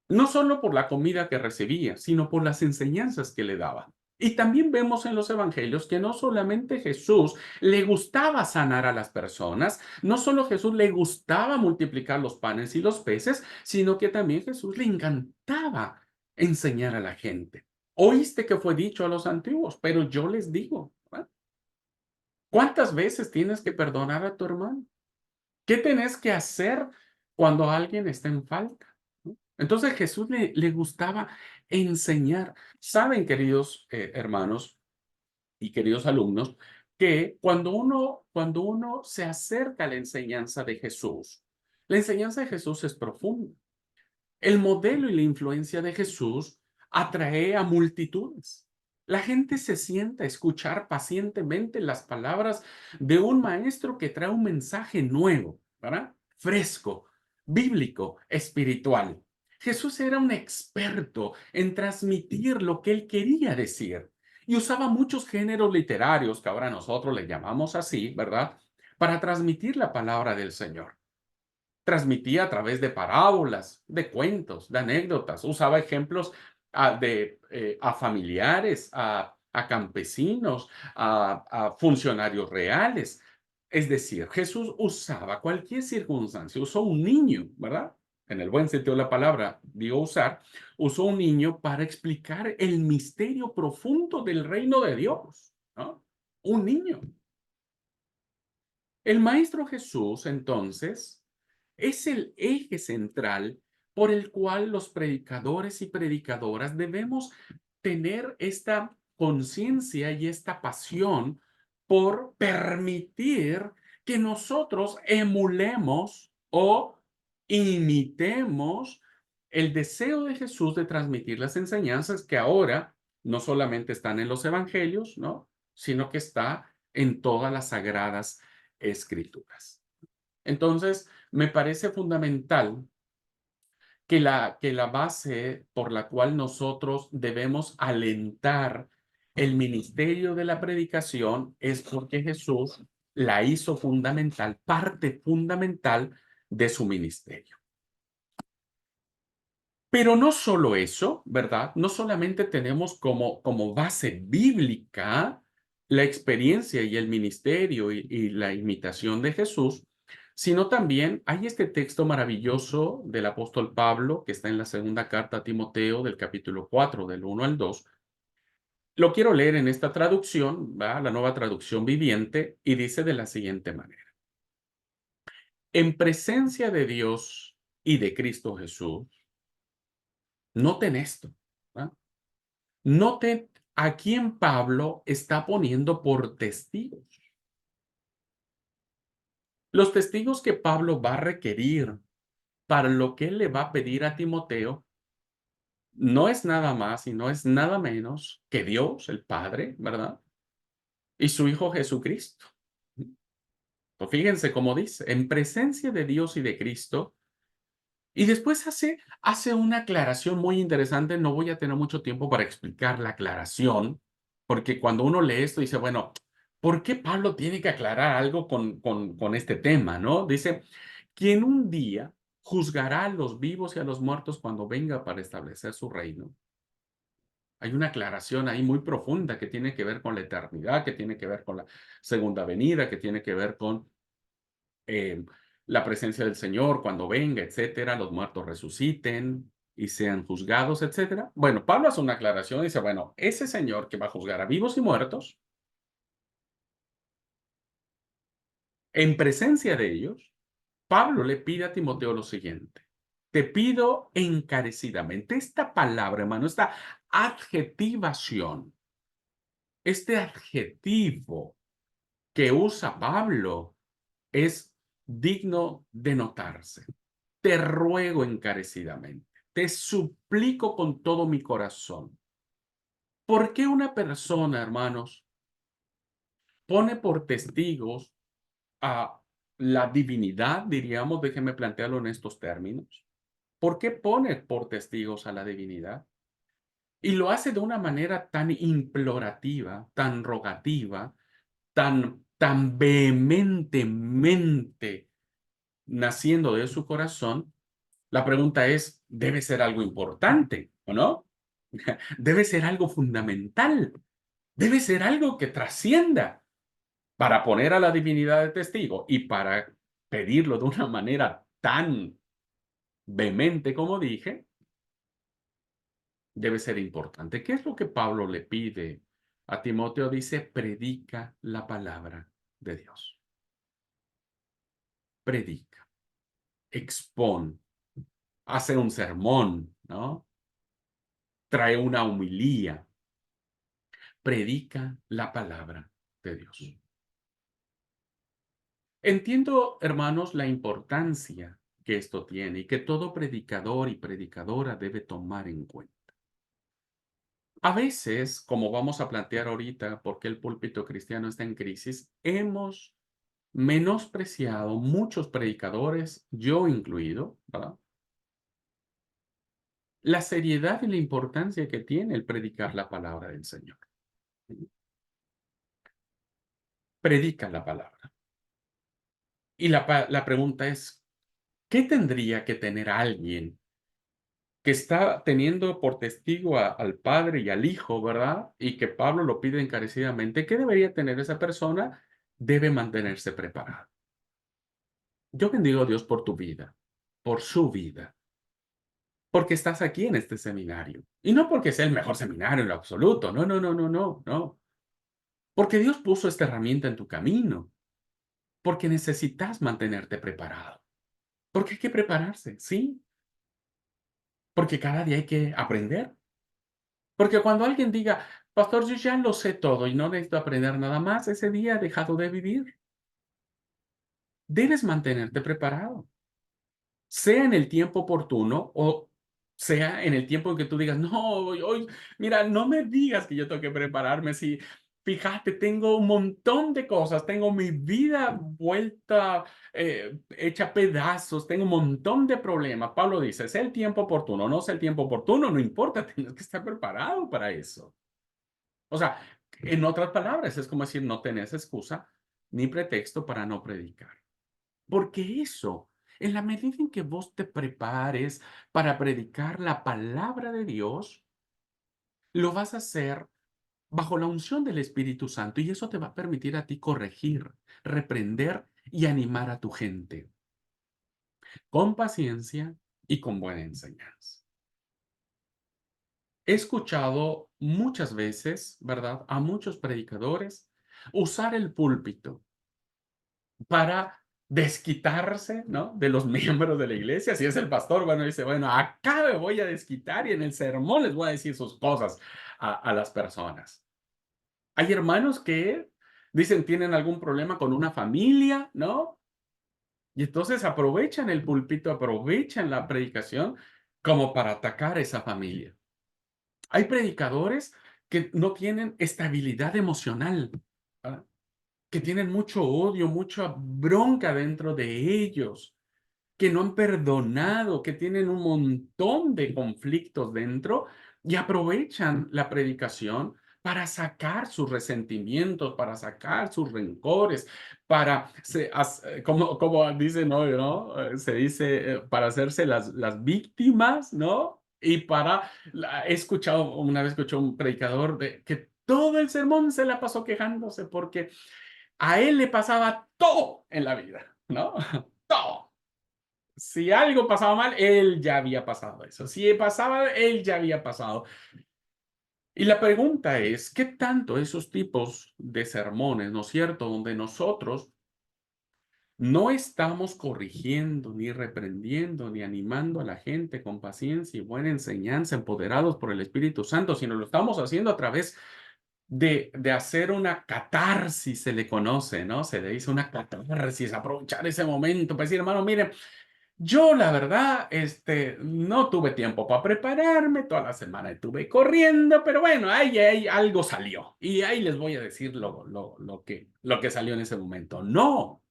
no solo por la comida que recibía, sino por las enseñanzas que le daba. Y también vemos en los evangelios que no solamente Jesús le gustaba sanar a las personas, no solo Jesús le gustaba multiplicar los panes y los peces, sino que también Jesús le encantaba enseñar a la gente. Oíste que fue dicho a los antiguos, pero yo les digo, ¿verdad? ¿Cuántas veces tienes que perdonar a tu hermano? ¿Qué tenés que hacer cuando alguien está en falta? ¿No? Entonces Jesús le gustaba enseñar. Saben, queridos hermanos y queridos alumnos, que cuando uno se acerca a la enseñanza de Jesús, la enseñanza de Jesús es profunda. El modelo y la influencia de Jesús atrae a multitudes. La gente se sienta a escuchar pacientemente las palabras de un maestro que trae un mensaje nuevo, ¿verdad? Fresco, bíblico, espiritual. Jesús era un experto en transmitir lo que él quería decir y usaba muchos géneros literarios, que ahora nosotros le llamamos así, ¿verdad? Para transmitir la palabra del Señor. Transmitía a través de parábolas, de cuentos, de anécdotas. Usaba ejemplos a familiares, a campesinos, a funcionarios reales. Es decir, Jesús usaba cualquier circunstancia. Usó un niño, ¿verdad? En el buen sentido de la palabra, digo usar, usó un niño para explicar el misterio profundo del reino de Dios, ¿no? Un niño. El Maestro Jesús, entonces, es el eje central por el cual los predicadores y predicadoras debemos tener esta conciencia y esta pasión por permitir que nosotros emulemos o imitemos el deseo de Jesús de transmitir las enseñanzas que ahora no solamente están en los evangelios, ¿no? Sino que está en todas las sagradas escrituras. Entonces, me parece fundamental que la base por la cual nosotros debemos alentar el ministerio de la predicación es porque Jesús la hizo fundamental, parte fundamental de su ministerio. Pero no solo eso, ¿verdad? No solamente tenemos como base bíblica la experiencia y el ministerio y la imitación de Jesús, sino también hay este texto maravilloso del apóstol Pablo que está en la segunda carta a Timoteo del capítulo 4, del 1 al 2. Lo quiero leer en esta traducción, ¿va? La nueva traducción viviente, y dice de la siguiente manera. En presencia de Dios y de Cristo Jesús, noten esto, ¿va? Noten a quién Pablo está poniendo por testigos. Los testigos que Pablo va a requerir para lo que él le va a pedir a Timoteo no es nada más y no es nada menos que Dios, el Padre, ¿verdad? Y su Hijo Jesucristo. Pues fíjense cómo dice, en presencia de Dios y de Cristo. Y después hace una aclaración muy interesante. No voy a tener mucho tiempo para explicar la aclaración, porque cuando uno lee esto dice, bueno, ¿por qué Pablo tiene que aclarar algo con este tema, no? Dice, quien un día juzgará a los vivos y a los muertos cuando venga para establecer su reino. Hay una aclaración ahí muy profunda que tiene que ver con la eternidad, que tiene que ver con la segunda venida, que tiene que ver con eh, la presencia del Señor cuando venga, etcétera, los muertos resuciten y sean juzgados, etcétera. Bueno, Pablo hace una aclaración y dice, bueno, ese Señor que va a juzgar a vivos y muertos, en presencia de ellos, Pablo le pide a Timoteo lo siguiente. Te pido encarecidamente esta palabra, hermano, esta adjetivación, este adjetivo que usa Pablo es digno de notarse. Te ruego encarecidamente, te suplico con todo mi corazón. ¿Por qué una persona, hermanos, pone por testigos a la divinidad, diríamos, déjenme plantearlo en estos términos? ¿Por qué pone por testigos a la divinidad? Y lo hace de una manera tan implorativa, tan rogativa, tan vehementemente naciendo de su corazón. La pregunta es, ¿debe ser algo importante o no? Debe ser algo fundamental, debe ser algo que trascienda para poner a la divinidad de testigo y para pedirlo de una manera tan vehemente como dije, debe ser importante. ¿Qué es lo que Pablo le pide a Timoteo? Dice, predica la palabra de Dios. Predica, expón, hace un sermón, ¿no? Trae una homilía, predica la palabra de Dios. Entiendo, hermanos, la importancia que esto tiene y que todo predicador y predicadora debe tomar en cuenta. A veces, como vamos a plantear ahorita, porque el púlpito cristiano está en crisis, hemos menospreciado muchos predicadores, yo incluido, ¿verdad? La seriedad y la importancia que tiene el predicar la palabra del Señor. Predica la palabra. Y la pregunta es, ¿qué tendría que tener alguien que está teniendo por testigo al Padre y al Hijo, ¿verdad? Y que Pablo lo pide encarecidamente? ¿Qué debería tener esa persona? Debe mantenerse preparado. Yo bendigo a Dios por tu vida, por su vida, porque estás aquí en este seminario. Y no porque sea el mejor seminario en lo absoluto, no, no, no, no, no, no. Porque Dios puso esta herramienta en tu camino, porque necesitas mantenerte preparado. Porque hay que prepararse, sí, porque cada día hay que aprender. Porque cuando alguien diga, pastor, yo ya lo sé todo y no necesito aprender nada más, ese día ha dejado de vivir. Debes mantenerte preparado, sea en el tiempo oportuno o sea en el tiempo en que tú digas, no, hoy, mira, no me digas que yo tengo que prepararme. Si, fíjate, tengo un montón de cosas, tengo mi vida vuelta, hecha pedazos, tengo un montón de problemas. Pablo dice, es el tiempo oportuno, no es el tiempo oportuno, no importa, tienes que estar preparado para eso. O sea, en otras palabras, es como decir, no tenés excusa ni pretexto para no predicar. Porque eso, en la medida en que vos te prepares para predicar la palabra de Dios, lo vas a hacer bajo la unción del Espíritu Santo y eso te va a permitir a ti corregir, reprender y animar a tu gente con paciencia y con buena enseñanza. He escuchado muchas veces, ¿verdad?, a muchos predicadores usar el púlpito para desquitarse, ¿no?, de los miembros de la iglesia. Si es el pastor, bueno, dice, bueno, acá me voy a desquitar y en el sermón les voy a decir sus cosas a las personas. Hay hermanos que dicen tienen algún problema con una familia, ¿no? Y entonces aprovechan el púlpito, aprovechan la predicación como para atacar a esa familia. Hay predicadores que no tienen estabilidad emocional, ¿verdad? Que tienen mucho odio, mucha bronca dentro de ellos, que no han perdonado, que tienen un montón de conflictos dentro y aprovechan la predicación para sacar sus resentimientos, para sacar sus rencores, para, como dicen hoy, ¿no? Se dice, para hacerse las víctimas, ¿no? Y para, he escuchado, una vez escuché un predicador que todo el sermón se la pasó quejándose porque a él le pasaba todo en la vida, ¿no? Todo. Si algo pasaba mal, él ya había pasado eso. Si pasaba, él ya había pasado. Y la pregunta es, ¿qué tanto esos tipos de sermones, ¿no es cierto?, donde nosotros no estamos corrigiendo, ni reprendiendo, ni animando a la gente con paciencia y buena enseñanza, empoderados por el Espíritu Santo, sino lo estamos haciendo a través de hacer una catarsis, se le conoce, ¿no? Se le dice una catarsis, aprovechar ese momento para decir, hermano, mire, yo la verdad, no tuve tiempo para prepararme, toda la semana estuve corriendo, pero bueno, ahí algo salió. Y ahí les voy a decir lo que salió en ese momento. No,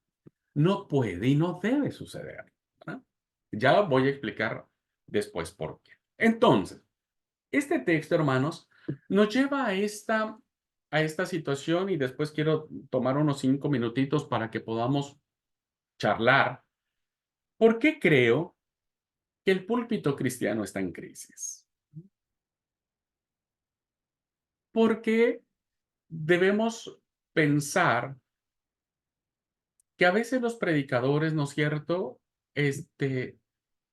no puede y no debe suceder, ¿verdad? Ya voy a explicar después por qué. Entonces, este texto, hermanos, nos lleva a esta situación y después quiero tomar unos 5 minutitos para que podamos charlar. ¿Por qué creo que el púlpito cristiano está en crisis? Porque debemos pensar que a veces los predicadores, ¿no es cierto?,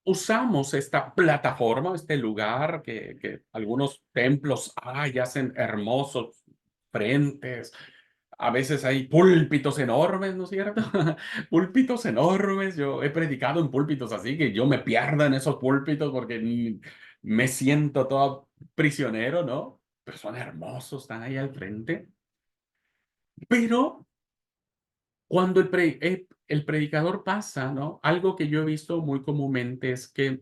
usamos esta plataforma, este lugar que algunos templos hacen hermosos frentes. A veces hay púlpitos enormes, ¿no es cierto? Púlpitos enormes. Yo he predicado en púlpitos así que yo me pierdo en esos púlpitos porque me siento todo prisionero, ¿no? Pero son hermosos, están ahí al frente. Pero cuando el predicador pasa, ¿no? Algo que yo he visto muy comúnmente es que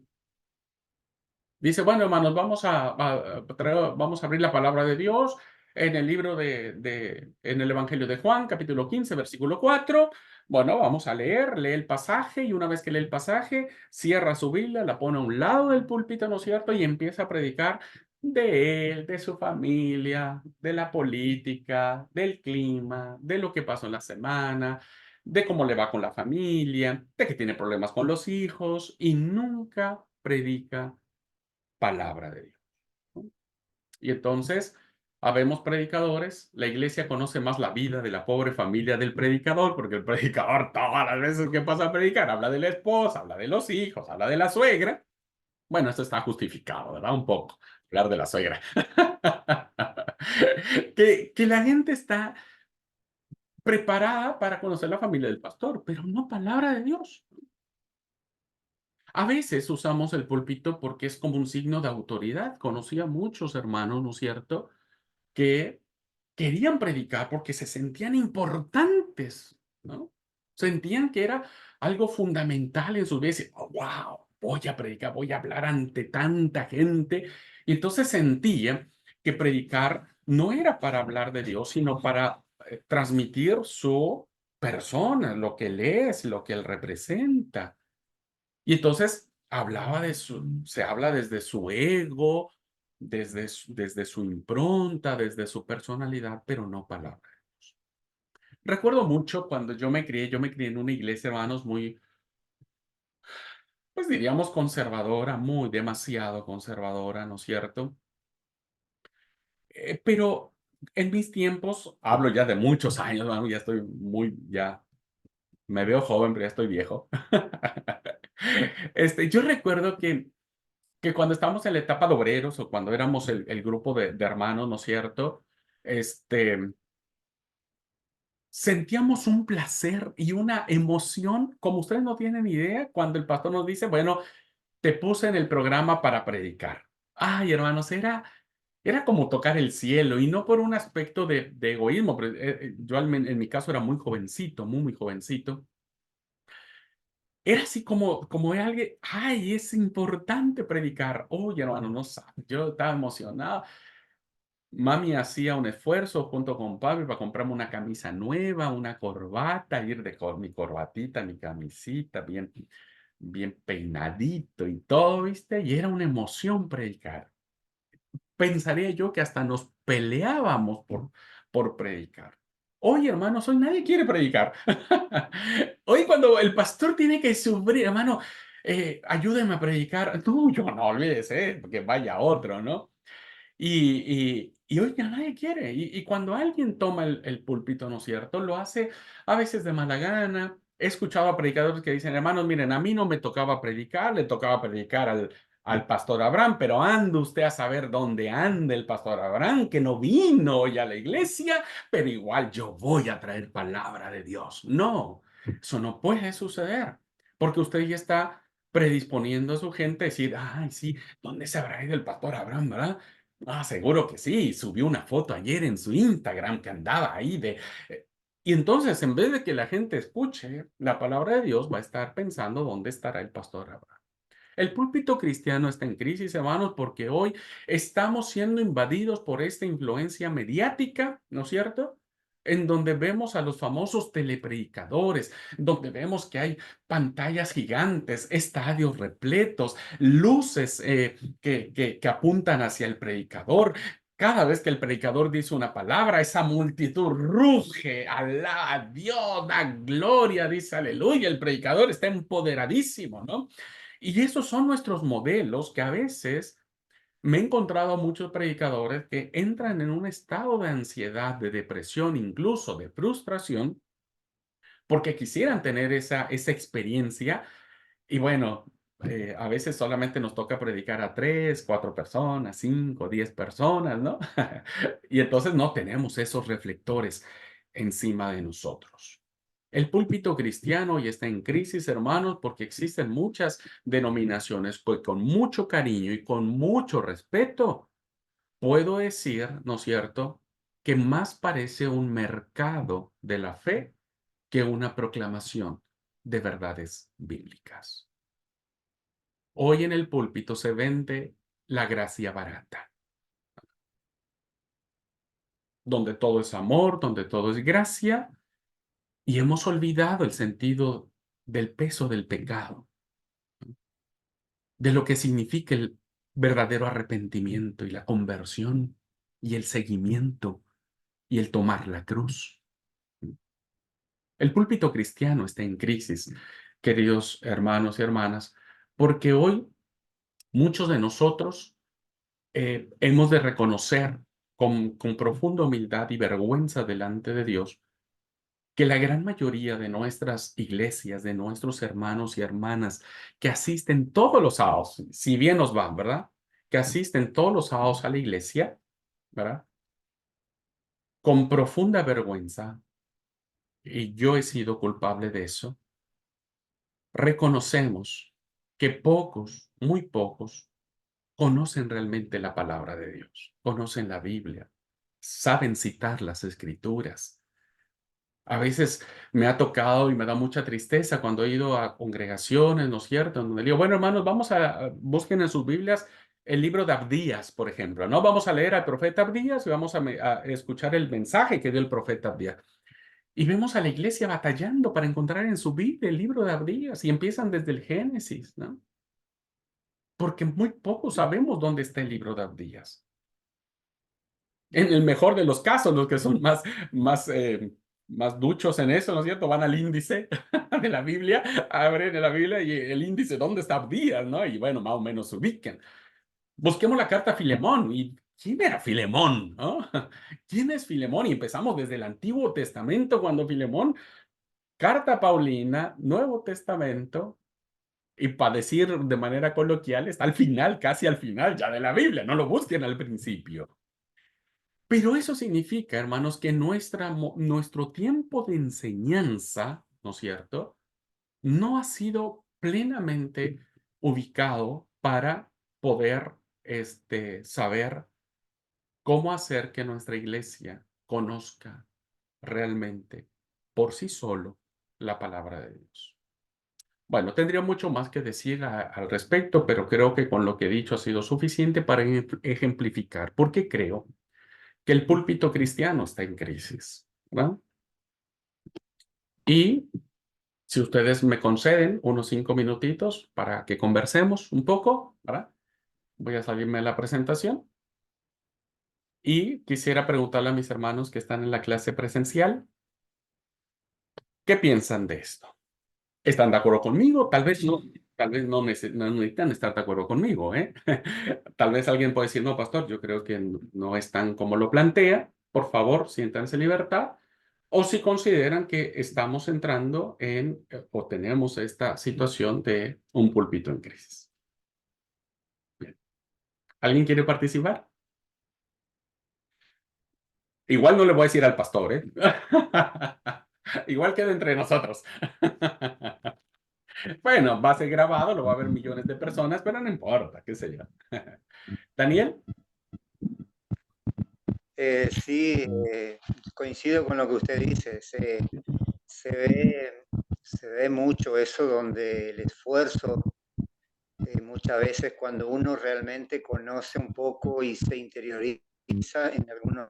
dice, bueno, hermanos, vamos a abrir la palabra de Dios en el libro en el Evangelio de Juan, capítulo 15, versículo 4. Bueno, vamos a lee el pasaje y una vez que lee el pasaje, cierra su Biblia, la pone a un lado del púlpito, ¿no es cierto? Y empieza a predicar de él, de su familia, de la política, del clima, de lo que pasó en la semana, de cómo le va con la familia, de que tiene problemas con los hijos y nunca predica palabra de Dios, ¿no? Y entonces, habemos predicadores, la iglesia conoce más la vida de la pobre familia del predicador, porque el predicador todas las veces que pasa a predicar habla de la esposa, habla de los hijos, habla de la suegra. Bueno, esto está justificado, ¿verdad? Un poco, hablar de la suegra. Que la gente está preparada para conocer la familia del pastor, pero no palabra de Dios. A veces usamos el púlpito porque es como un signo de autoridad. Conocí a muchos hermanos, ¿no es cierto?, que querían predicar porque se sentían importantes, ¿no? Sentían que era algo fundamental en sus vidas. Y, oh, wow. voy a predicar, voy a hablar ante tanta gente. Y entonces sentía que predicar no era para hablar de Dios, sino para transmitir su persona, lo que él es, lo que él representa. Y entonces se habla desde su ego, desde su impronta, desde su personalidad, pero no palabras. Recuerdo mucho cuando yo me crié en una iglesia, hermanos, muy, pues diríamos conservadora, muy demasiado conservadora, ¿no es cierto? Pero en mis tiempos, hablo ya de muchos años, ¿no? Ya estoy ya me veo joven, pero ya estoy viejo. Yo recuerdo que cuando estábamos en la etapa de obreros o cuando éramos el grupo de hermanos, ¿no es cierto? Este, sentíamos un placer y una emoción, como ustedes no tienen idea, cuando el pastor nos dice, bueno, te puse en el programa para predicar. Ay, hermanos, era como tocar el cielo y no por un aspecto de egoísmo, pero yo en mi caso era muy jovencito, muy jovencito. Era así como de alguien, ay, es importante predicar. Oye, hermano, no sabes, yo estaba emocionado. Mami hacía un esfuerzo junto con papi para comprarme una camisa nueva, una corbata, ir con mi corbatita, mi camisita, bien peinadito y todo, ¿viste? Y era una emoción predicar. Pensaría yo que hasta nos peleábamos por predicar. Hoy, hermanos, hoy nadie quiere predicar. Hoy cuando el pastor tiene que sufrir, hermano, ayúdeme a predicar. Tú, yo no olvides, que vaya otro, ¿no? Y hoy ya nadie quiere. Y cuando alguien toma el púlpito, ¿no es cierto? Lo hace a veces de mala gana. He escuchado a predicadores que dicen, hermanos, miren, a mí no me tocaba predicar, le tocaba predicar al pastor Abraham, pero anda usted a saber dónde anda el pastor Abraham, que no vino hoy a la iglesia, pero igual yo voy a traer palabra de Dios. No, eso no puede suceder, porque usted ya está predisponiendo a su gente a decir, ay, sí, ¿dónde se habrá ido el pastor Abraham, verdad? Ah, seguro que sí. Subió una foto ayer en su Instagram que andaba ahí eh, Y entonces, en vez de que la gente escuche la palabra de Dios, va a estar pensando dónde estará el pastor Abraham. El púlpito cristiano está en crisis, hermanos, porque hoy estamos siendo invadidos por esta influencia mediática, ¿no es cierto? En donde vemos a los famosos telepredicadores, donde vemos que hay pantallas gigantes, estadios repletos, luces que apuntan hacia el predicador. Cada vez que el predicador dice una palabra, esa multitud ruge, alaba a Dios, da gloria, dice aleluya. El predicador está empoderadísimo, ¿no? Y esos son nuestros modelos que a veces me he encontrado a muchos predicadores que entran en un estado de ansiedad, de depresión, incluso de frustración, porque quisieran tener esa experiencia. Y bueno, a veces solamente nos toca predicar a 3, 4 personas, 5, 10 personas, ¿no? Y entonces no tenemos esos reflectores encima de nosotros. El púlpito cristiano hoy está en crisis, hermanos, porque existen muchas denominaciones que con mucho cariño y con mucho respeto, puedo decir, ¿no es cierto?, que más parece un mercado de la fe que una proclamación de verdades bíblicas. Hoy en el púlpito se vende la gracia barata, donde todo es amor, donde todo es gracia, y hemos olvidado el sentido del peso del pecado, de lo que significa el verdadero arrepentimiento y la conversión y el seguimiento y el tomar la cruz. El púlpito cristiano está en crisis, queridos hermanos y hermanas, porque hoy muchos de nosotros hemos de reconocer con profunda humildad y vergüenza delante de Dios que la gran mayoría de nuestras iglesias, de nuestros hermanos y hermanas que asisten todos los sábados, si bien nos van, ¿verdad? Que asisten todos los sábados a la iglesia, ¿verdad? Con profunda vergüenza, y yo he sido culpable de eso, reconocemos que pocos, muy pocos, conocen realmente la palabra de Dios, conocen la Biblia, saben citar las escrituras. A veces me ha tocado y me da mucha tristeza cuando he ido a congregaciones, ¿no es cierto? Donde digo, bueno, hermanos, vamos busquen en sus Biblias el libro de Abdías, por ejemplo, ¿no? Vamos a leer al profeta Abdías y vamos a escuchar el mensaje que dio el profeta Abdías. Y vemos a la iglesia batallando para encontrar en su Biblia el libro de Abdías y empiezan desde el Génesis, ¿no? Porque muy poco sabemos dónde está el libro de Abdías. En el mejor de los casos, los que son más duchos en eso, ¿no es cierto? Van al índice de la Biblia, abren la Biblia y el índice, ¿dónde está Abdías? ¿No? Y bueno, más o menos se ubican. Busquemos la carta a Filemón. ¿Y quién era Filemón? ¿No? ¿Quién es Filemón? Y empezamos desde el Antiguo Testamento, cuando Filemón, carta Paulina, Nuevo Testamento, y para decir de manera coloquial, está al final, casi al final ya de la Biblia, no lo busquen al principio. Pero eso significa, hermanos, que nuestro tiempo de enseñanza, ¿no es cierto?, no ha sido plenamente ubicado para poder saber cómo hacer que nuestra iglesia conozca realmente por sí solo la palabra de Dios. Bueno, tendría mucho más que decir al respecto, pero creo que con lo que he dicho ha sido suficiente para ejemplificar por qué creo que el púlpito cristiano está en crisis, ¿verdad? Y si ustedes me conceden unos 5 minutitos para que conversemos un poco, ¿verdad? Voy a salirme de la presentación y quisiera preguntarle a mis hermanos que están en la clase presencial, ¿qué piensan de esto? ¿Están de acuerdo conmigo? Tal vez no necesitan estar de acuerdo conmigo, ¿eh? Tal vez alguien puede decir, no, pastor, yo creo que no es tan como lo plantea. Por favor, siéntanse en libertad. O si consideran que estamos entrando o tenemos esta situación de un púlpito en crisis. Bien. ¿Alguien quiere participar? Igual no le voy a decir al pastor, ¿eh? Igual queda entre nosotros. Bueno, va a ser grabado, lo va a ver millones de personas, pero no importa, qué sé yo. Daniel, Sí, coincido con lo que usted dice. Se ve, se ve mucho eso donde el esfuerzo, muchas veces cuando uno realmente conoce un poco y se interioriza en algunos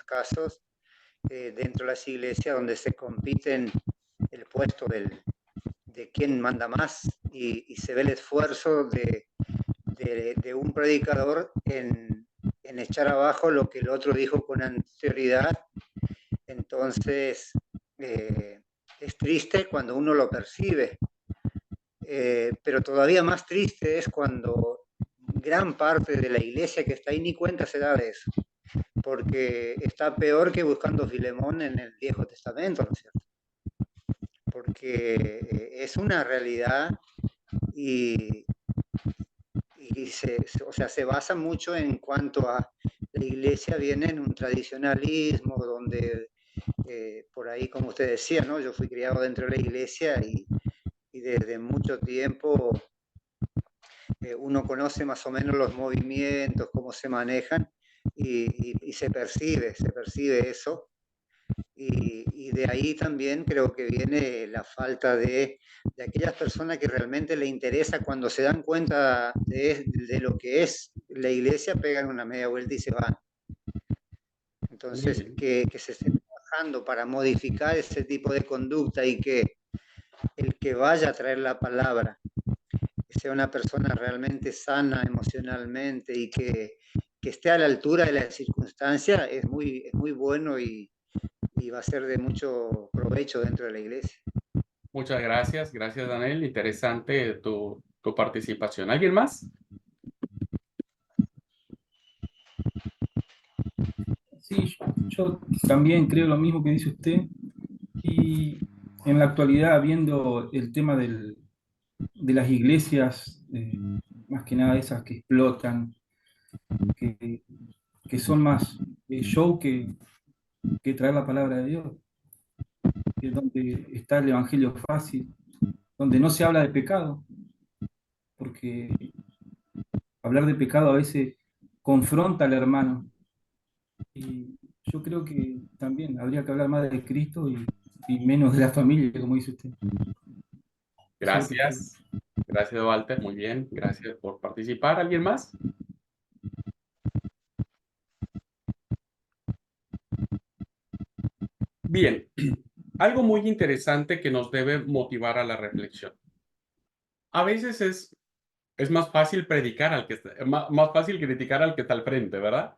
casos, dentro de las iglesias donde se compiten el puesto de quién manda más y se ve el esfuerzo de un predicador en echar abajo lo que el otro dijo con anterioridad. Entonces, es triste cuando uno lo percibe, pero todavía más triste es cuando gran parte de la iglesia que está ahí ni cuenta se da de eso, porque está peor que buscando Filemón en el Viejo Testamento, ¿no es cierto? Porque es una realidad y, o sea, se basa mucho en cuanto a la iglesia viene en un tradicionalismo donde por ahí, como usted decía, ¿no? Yo fui criado dentro de la iglesia y desde mucho tiempo uno conoce más o menos los movimientos, cómo se manejan y se percibe eso. Y de ahí también creo que viene la falta de aquellas personas que realmente le interesa cuando se dan cuenta de lo que es la iglesia, pegan una media vuelta y se van. muy Entonces, bien. que se esté trabajando para modificar ese tipo de conducta y que el que vaya a traer la palabra que sea una persona realmente sana emocionalmente y que esté a la altura de la circunstancia es muy bueno y va a ser de mucho provecho dentro de la iglesia. Muchas gracias. Gracias, Daniel. Interesante tu participación. ¿Alguien más? Sí, yo también creo lo mismo que dice usted. Y en la actualidad, viendo el tema de las iglesias, más que nada esas que explotan, que, que son más show que traer la palabra de Dios, que es donde está el evangelio fácil, donde no se habla de pecado, porque hablar de pecado a veces confronta al hermano. Y yo creo que también habría que hablar más de Cristo y menos de la familia, como dice usted. Eso es lo que creo. Gracias. Gracias, Walter. Muy bien. Gracias por participar. ¿Alguien más? Bien. Algo muy interesante que nos debe motivar a la reflexión. A veces es más fácil predicar al que está, más fácil criticar al que está al frente, ¿verdad?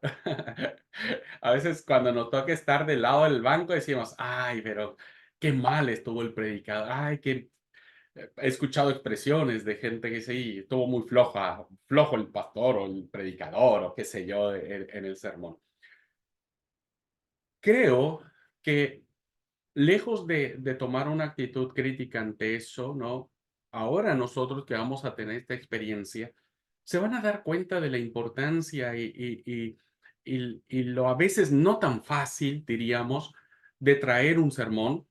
A veces cuando nos toca estar del lado del banco decimos, ay, pero qué mal estuvo el predicador, ay, que he escuchado expresiones de gente que sí, estuvo muy flojo el pastor o el predicador o qué sé yo en el sermón. Creo que lejos de tomar una actitud crítica ante eso, ¿no? Ahora nosotros que vamos a tener esta experiencia, se van a dar cuenta de la importancia y lo a veces no tan fácil, diríamos, de traer un sermón,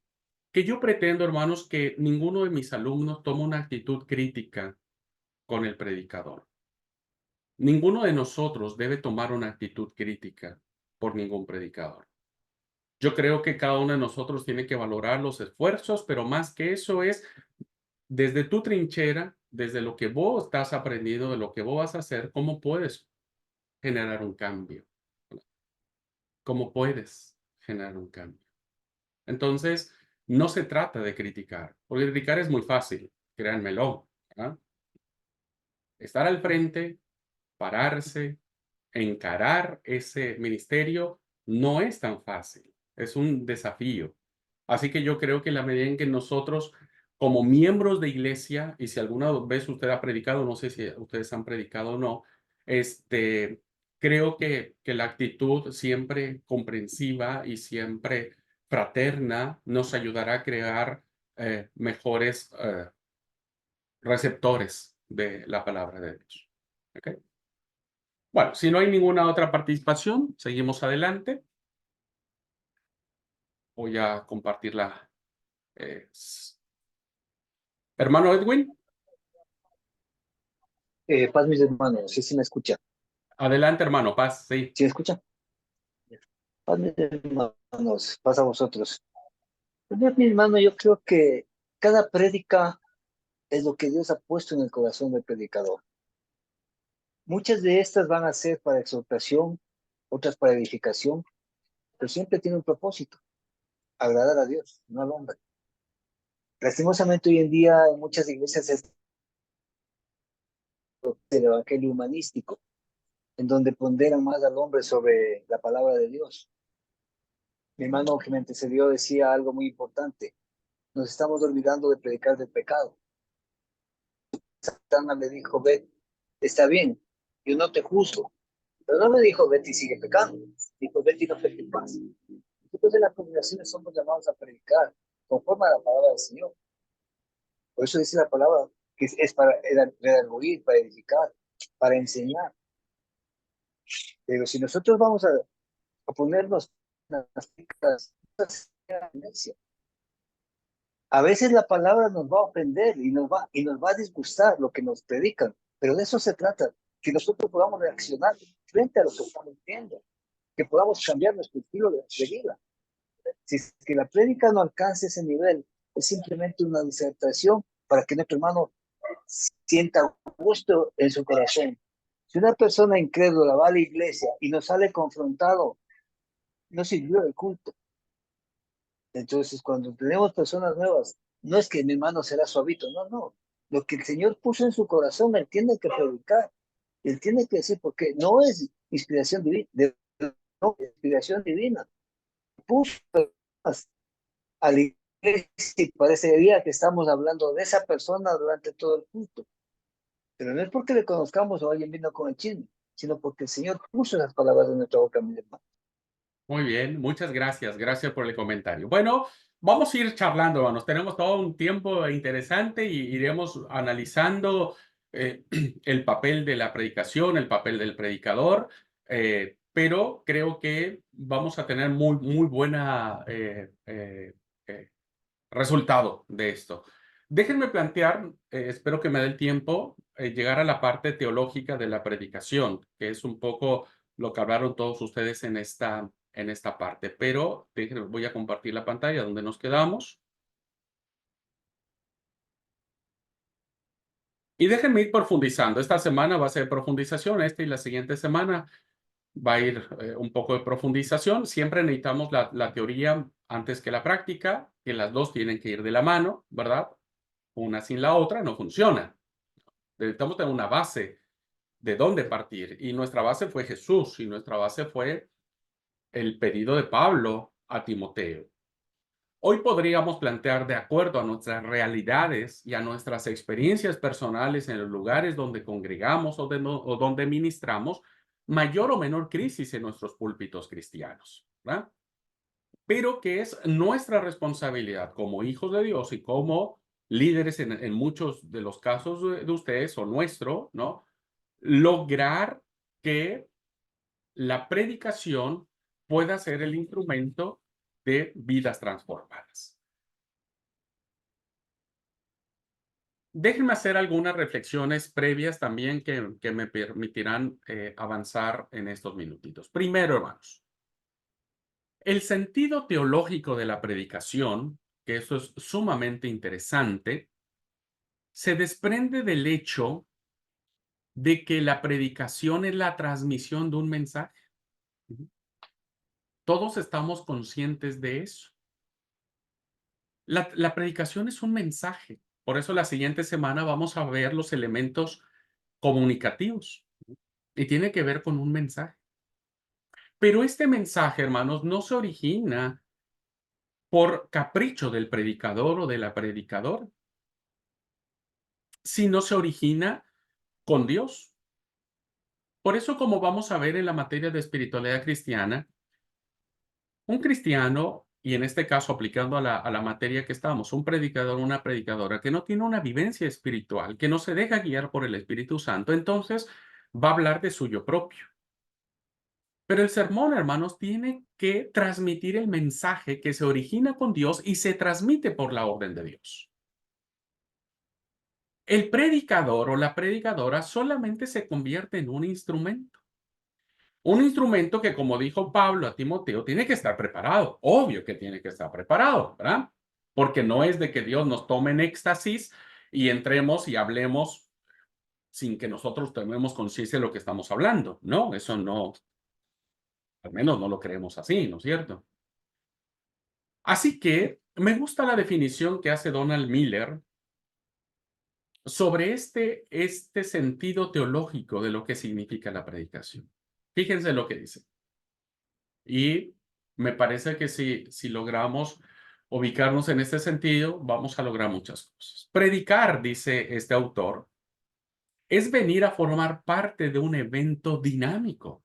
que yo pretendo, hermanos, que ninguno de mis alumnos tome una actitud crítica con el predicador. Ninguno de nosotros debe tomar una actitud crítica por ningún predicador. Yo creo que cada uno de nosotros tiene que valorar los esfuerzos, pero más que eso es desde tu trinchera, desde lo que vos estás aprendiendo, de lo que vos vas a hacer, cómo puedes generar un cambio. ¿Cómo puedes generar un cambio? Entonces, no se trata de criticar, porque criticar es muy fácil, créanmelo, ¿verdad? Estar al frente, pararse, encarar ese ministerio no es tan fácil, es un desafío. Así que yo creo que en la medida en que nosotros, como miembros de iglesia, y si alguna vez usted ha predicado, no sé si ustedes han predicado o no, creo que la actitud siempre comprensiva y siempre fraterna nos ayudará a crear mejores receptores de la palabra de Dios. ¿Ok? Bueno, si no hay ninguna otra participación, seguimos adelante. Voy a compartirla. Hermano Edwin, Paz, mis hermanos, no sé si me escucha. adelante, hermano, paz, sí. ¿Sí me escucha? Paz, mis hermanos, paz a vosotros. Pues, mi hermano, yo creo que cada prédica es lo que Dios ha puesto en el corazón del predicador. Muchas de estas van a ser para exhortación, otras para edificación, pero siempre tiene un propósito, agradar a Dios, no al hombre. Lastimosamente hoy en día en muchas iglesias es el evangelio humanístico, en donde ponderan más al hombre sobre la palabra de Dios. Mi hermano que me antecedió decía algo muy importante. Nos estamos olvidando de predicar del pecado. Satana le dijo, ve, está bien, yo no te juzgo. Pero no le dijo, vete y sigue pecando. Dijo, vete y no peques más. Nosotros en las congregaciones somos llamados a predicar conforme a la palabra del Señor. Por eso dice la palabra que es para redarguir, para edificar, para enseñar. Pero si nosotros vamos a ponernos en las prácticas, a veces la palabra nos va a ofender y nos va a disgustar lo que nos predican, pero de eso se trata, que nosotros podamos reaccionar frente a lo que estamos viendo, que podamos cambiar nuestro estilo de vida. Si es que la prédica no alcanza ese nivel, es simplemente una disertación para que nuestro hermano sienta gusto en su corazón. Si una persona incrédula va a la iglesia y no sale confrontado, no sirvió el culto. Entonces, cuando tenemos personas nuevas, no es que mi hermano será suavito, no, no. Lo que el Señor puso en su corazón, Él tiene que predicar, Él tiene que decir, porque no es inspiración divina, no, inspiración divina. Puso a la iglesia y parecería que estamos hablando de esa persona durante todo el culto. Pero no es porque le conozcamos o alguien vino con el chisme, sino porque el Señor puso esas palabras en nuestra boca, mi hermano. Muy bien, muchas gracias. Gracias por el comentario. Bueno, vamos a ir charlando, hermanos. Tenemos todo un tiempo interesante y iremos analizando el papel de la predicación, el papel del predicador, pero creo que vamos a tener muy buena resultado de esto. Déjenme plantear, espero que me dé el tiempo, llegar a la parte teológica de la predicación, que es un poco lo que hablaron todos ustedes en en esta parte, pero voy a compartir la pantalla donde nos quedamos. Y déjenme ir profundizando. Esta semana va a ser profundización, esta y la siguiente semana va a ir un poco de profundización. Siempre necesitamos la teoría antes que la práctica, que las dos tienen que ir de la mano, ¿verdad? Una sin la otra no funciona. Necesitamos tener una base de dónde partir. Y nuestra base fue Jesús, y nuestra base fue el pedido de Pablo a Timoteo. Hoy podríamos plantear, de acuerdo a nuestras realidades y a nuestras experiencias personales en los lugares donde congregamos o donde ministramos, mayor o menor crisis en nuestros púlpitos cristianos, ¿verdad? Pero que es nuestra responsabilidad como hijos de Dios y como líderes en muchos de los casos de ustedes o nuestro, ¿no? Lograr que la predicación pueda ser el instrumento de vidas transformadas. Déjenme hacer algunas reflexiones previas también que me permitirán avanzar en estos minutitos. Primero, hermanos, el sentido teológico de la predicación, que eso es sumamente interesante, se desprende del hecho de que la predicación es la transmisión de un mensaje. Todos estamos conscientes de eso. La predicación es un mensaje. Por eso la siguiente semana vamos a ver los elementos comunicativos y tiene que ver con un mensaje. Pero este mensaje, hermanos, no se origina por capricho del predicador o de la predicadora, sino se origina con Dios. Por eso, como vamos a ver en la materia de espiritualidad cristiana, un cristiano, y en este caso aplicando a la materia que estamos, un predicador, una predicadora que no tiene una vivencia espiritual, que no se deja guiar por el Espíritu Santo, entonces va a hablar de suyo propio. Pero el sermón, hermanos, tiene que transmitir el mensaje que se origina con Dios y se transmite por la orden de Dios. El predicador o la predicadora solamente se convierte en un instrumento. Un instrumento que, como dijo Pablo a Timoteo, tiene que estar preparado. Obvio que tiene que estar preparado, ¿verdad? Porque no es de que Dios nos tome en éxtasis y entremos y hablemos sin que nosotros tomemos conciencia de lo que estamos hablando. No, eso no, al menos no lo creemos así, ¿no es cierto? Así que me gusta la definición que hace Donald Miller sobre este sentido teológico de lo que significa la predicación. Fíjense lo que dice. Y me parece que si logramos ubicarnos en este sentido, vamos a lograr muchas cosas. Predicar, dice este autor, es venir a formar parte de un evento dinámico.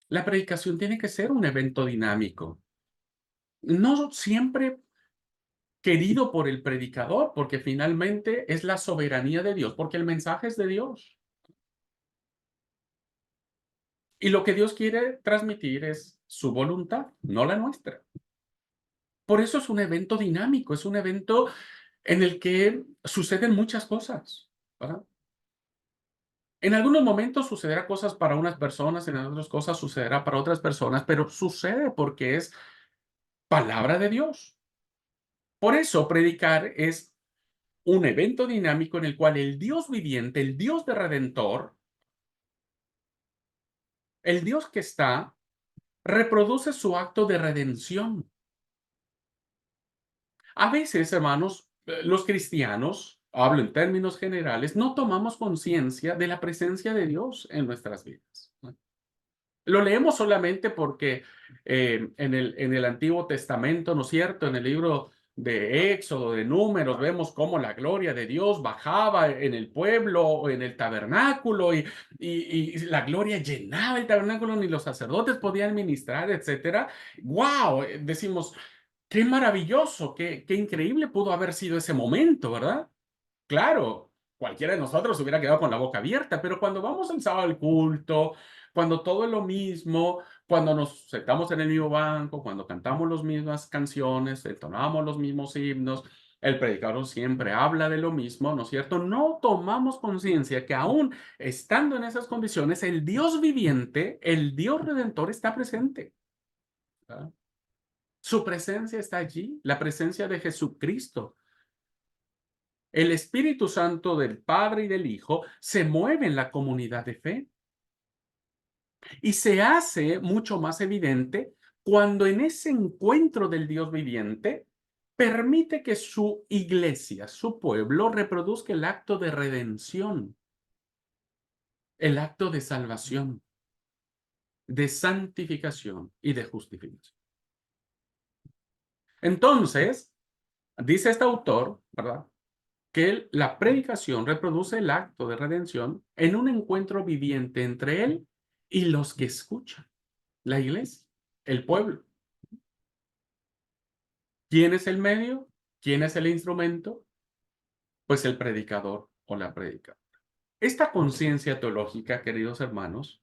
La predicación tiene que ser un evento dinámico. No siempre querido por el predicador, porque finalmente es la soberanía de Dios, porque el mensaje es de Dios. Y lo que Dios quiere transmitir es su voluntad, no la nuestra. Por eso es un evento dinámico, es un evento en el que suceden muchas cosas, ¿verdad? En algunos momentos sucederá cosas para unas personas, en otras cosas sucederá para otras personas, pero sucede porque es palabra de Dios. Por eso predicar es un evento dinámico en el cual el Dios viviente, el Dios de Redentor, el Dios que está, reproduce su acto de redención. A veces, hermanos, los cristianos, hablo en términos generales, no tomamos conciencia de la presencia de Dios en nuestras vidas. Lo leemos solamente porque en el Antiguo Testamento, ¿no es cierto? En el libro de Éxodo, de Números, vemos cómo la gloria de Dios bajaba en el pueblo o en el tabernáculo y la gloria llenaba el tabernáculo, ni los sacerdotes podían ministrar, etcétera. ¡Wow! Decimos, qué maravilloso, qué increíble pudo haber sido ese momento, ¿verdad? Claro, cualquiera de nosotros se hubiera quedado con la boca abierta, pero cuando vamos al sábado al culto, cuando todo es lo mismo, cuando nos sentamos en el mismo banco, cuando cantamos las mismas canciones, entonamos los mismos himnos, el predicador siempre habla de lo mismo, ¿no es cierto? No tomamos conciencia que aún estando en esas condiciones, el Dios viviente, el Dios redentor está presente. ¿verdad? Su presencia está allí, la presencia de Jesucristo. El Espíritu Santo del Padre y del Hijo se mueve en la comunidad de fe. Y se hace mucho más evidente cuando en ese encuentro del Dios viviente permite que su iglesia, su pueblo, reproduzca el acto de redención, el acto de salvación, de santificación y de justificación. Entonces, dice este autor, ¿verdad?, que la predicación reproduce el acto de redención en un encuentro viviente entre él y los que escuchan, la iglesia, el pueblo. ¿Quién es el medio? ¿Quién es el instrumento? Pues el predicador o la predicadora. Esta conciencia teológica, queridos hermanos,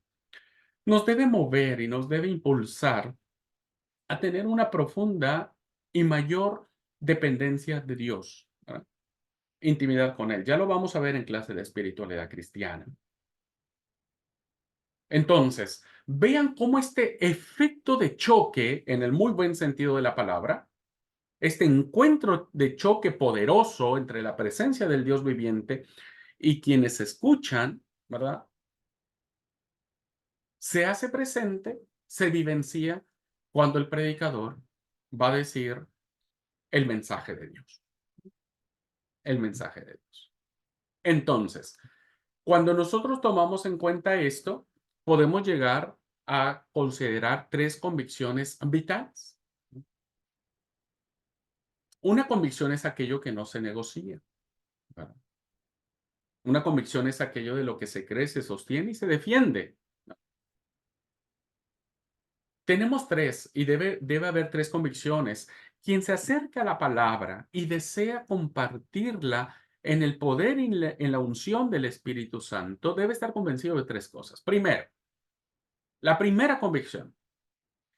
nos debe mover y nos debe impulsar a tener una profunda y mayor dependencia de Dios, ¿verdad? Intimidad con Él. Ya lo vamos a ver en clase de espiritualidad cristiana. Entonces, vean cómo este efecto de choque, en el muy buen sentido de la palabra, este encuentro de choque poderoso entre la presencia del Dios viviente y quienes escuchan, ¿verdad?, se hace presente, se vivencia cuando el predicador va a decir el mensaje de Dios. El mensaje de Dios. Entonces, cuando nosotros tomamos en cuenta esto, podemos llegar a considerar tres convicciones vitales. Una convicción es aquello que no se negocia, ¿verdad? Una convicción es aquello de lo que se cree, se sostiene y se defiende. Tenemos tres y debe haber tres convicciones. Quien se acerca a la palabra y desea compartirla en el poder y en la unción del Espíritu Santo debe estar convencido de tres cosas. Primero, la primera convicción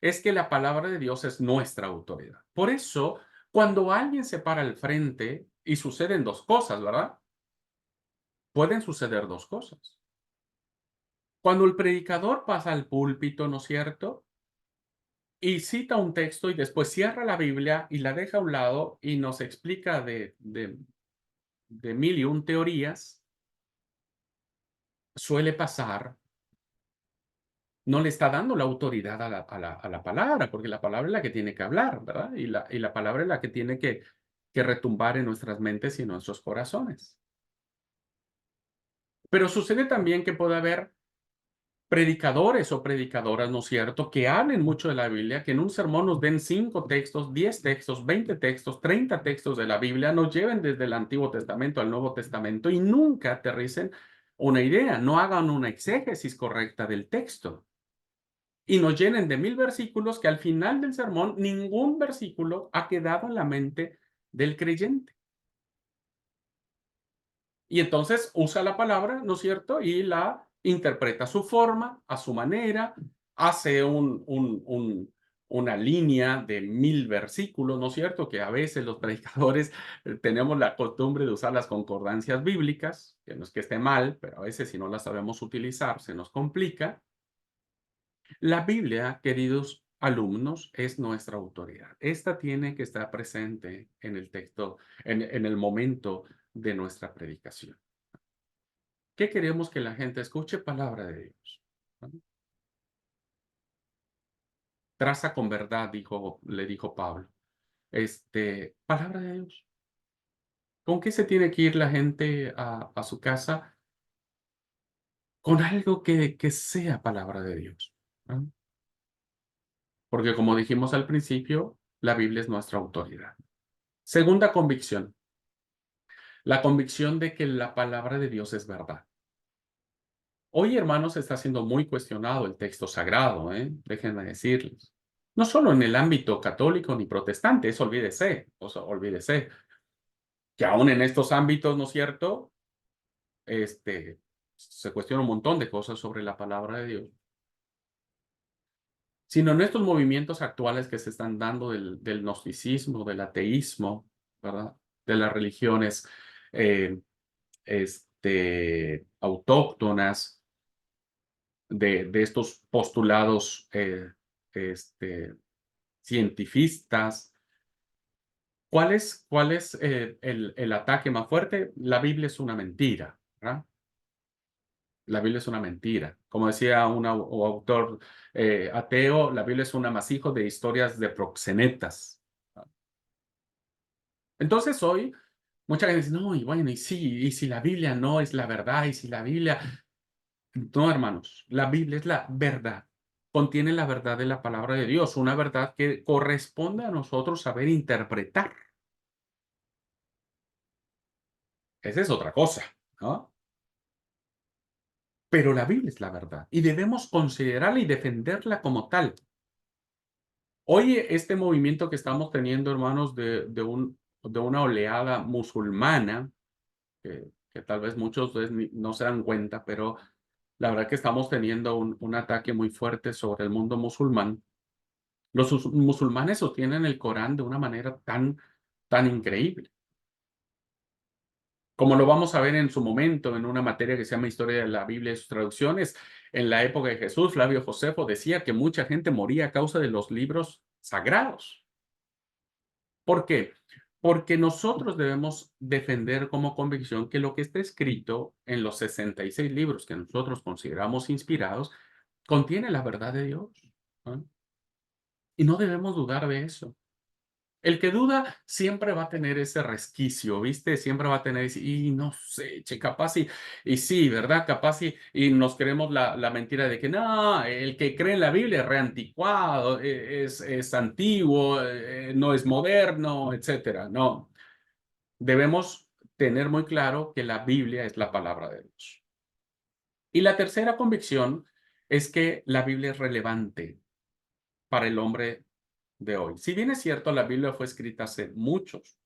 es que la palabra de Dios es nuestra autoridad. Por eso, cuando alguien se para al frente y suceden dos cosas, ¿verdad? Pueden suceder dos cosas. Cuando el predicador pasa al púlpito, ¿no es cierto?, y cita un texto y después cierra la Biblia y la deja a un lado y nos explica de mil y un teorías, suele pasar, no le está dando la autoridad a la palabra, porque la palabra es la que tiene que hablar, ¿verdad? Y la palabra es la que tiene que retumbar en nuestras mentes y en nuestros corazones. Pero sucede también que puede haber predicadores o predicadoras, ¿no es cierto?, que hablen mucho de la Biblia, que en un sermón nos den 5 textos, 10 textos, 20 textos, 30 textos de la Biblia, nos lleven desde el Antiguo Testamento al Nuevo Testamento y nunca aterricen una idea, no hagan una exégesis correcta del texto. Y nos llenen de 1000 versículos que al final del sermón ningún versículo ha quedado en la mente del creyente. Y entonces usa la palabra, ¿no es cierto?, y la interpreta a su forma, a su manera, hace una línea de 1000 versículos, ¿no es cierto?, que a veces los predicadores tenemos la costumbre de usar las concordancias bíblicas, que no es que esté mal, pero a veces si no las sabemos utilizar se nos complica. La Biblia, queridos alumnos, es nuestra autoridad. Esta tiene que estar presente en el texto, en el momento de nuestra predicación. ¿Qué queremos que la gente escuche? Palabra de Dios, ¿no? Traza con verdad, le dijo Pablo. Palabra de Dios. ¿Con qué se tiene que ir la gente a su casa? Con algo que sea palabra de Dios, ¿no? Porque como dijimos al principio, la Biblia es nuestra autoridad. Segunda convicción. La convicción de que la palabra de Dios es verdad. Hoy, hermanos, está siendo muy cuestionado el texto sagrado, déjenme decirles. No solo en el ámbito católico ni protestante, eso olvídese, olvídese, que aún en estos ámbitos, ¿no es cierto?, se cuestiona un montón de cosas sobre la palabra de Dios. Sino en estos movimientos actuales que se están dando del gnosticismo, del ateísmo, ¿verdad?, de las religiones autóctonas, de estos postulados cientifistas. ¿Cuál es el ataque más fuerte? La Biblia es una mentira, ¿verdad? La Biblia es una mentira. Como decía un autor ateo, la Biblia es un amasijo de historias de proxenetas. Entonces hoy mucha gente dice, no, y bueno, y si la Biblia no es la verdad, y si la Biblia... No, hermanos, la Biblia es la verdad. Contiene la verdad de la palabra de Dios, una verdad que corresponde a nosotros saber interpretar. Esa es otra cosa, ¿no? Pero la Biblia es la verdad y debemos considerarla y defenderla como tal. Hoy este movimiento que estamos teniendo, hermanos, de una oleada musulmana, que tal vez muchos de ustedes no se dan cuenta, pero la verdad que estamos teniendo un ataque muy fuerte sobre el mundo musulmán. Los musulmanes sostienen el Corán de una manera tan increíble. Como lo vamos a ver en su momento en una materia que se llama Historia de la Biblia y sus traducciones, en la época de Jesús, Flavio Josefo decía que mucha gente moría a causa de los libros sagrados. ¿Por qué? Porque nosotros debemos defender como convicción que lo que está escrito en los 66 libros que nosotros consideramos inspirados contiene la verdad de Dios, ¿no? Y no debemos dudar de eso. El que duda siempre va a tener ese resquicio, ¿viste? Siempre va a tener ese, y no sé, che, capaz y sí, ¿verdad? Capaz y nos creemos la mentira de que no, el que cree en la Biblia es reanticuado, es antiguo, no es moderno, etcétera. No, debemos tener muy claro que la Biblia es la palabra de Dios. Y la tercera convicción es que la Biblia es relevante para el hombre de hoy. Si bien es cierto, la Biblia fue escrita hace muchos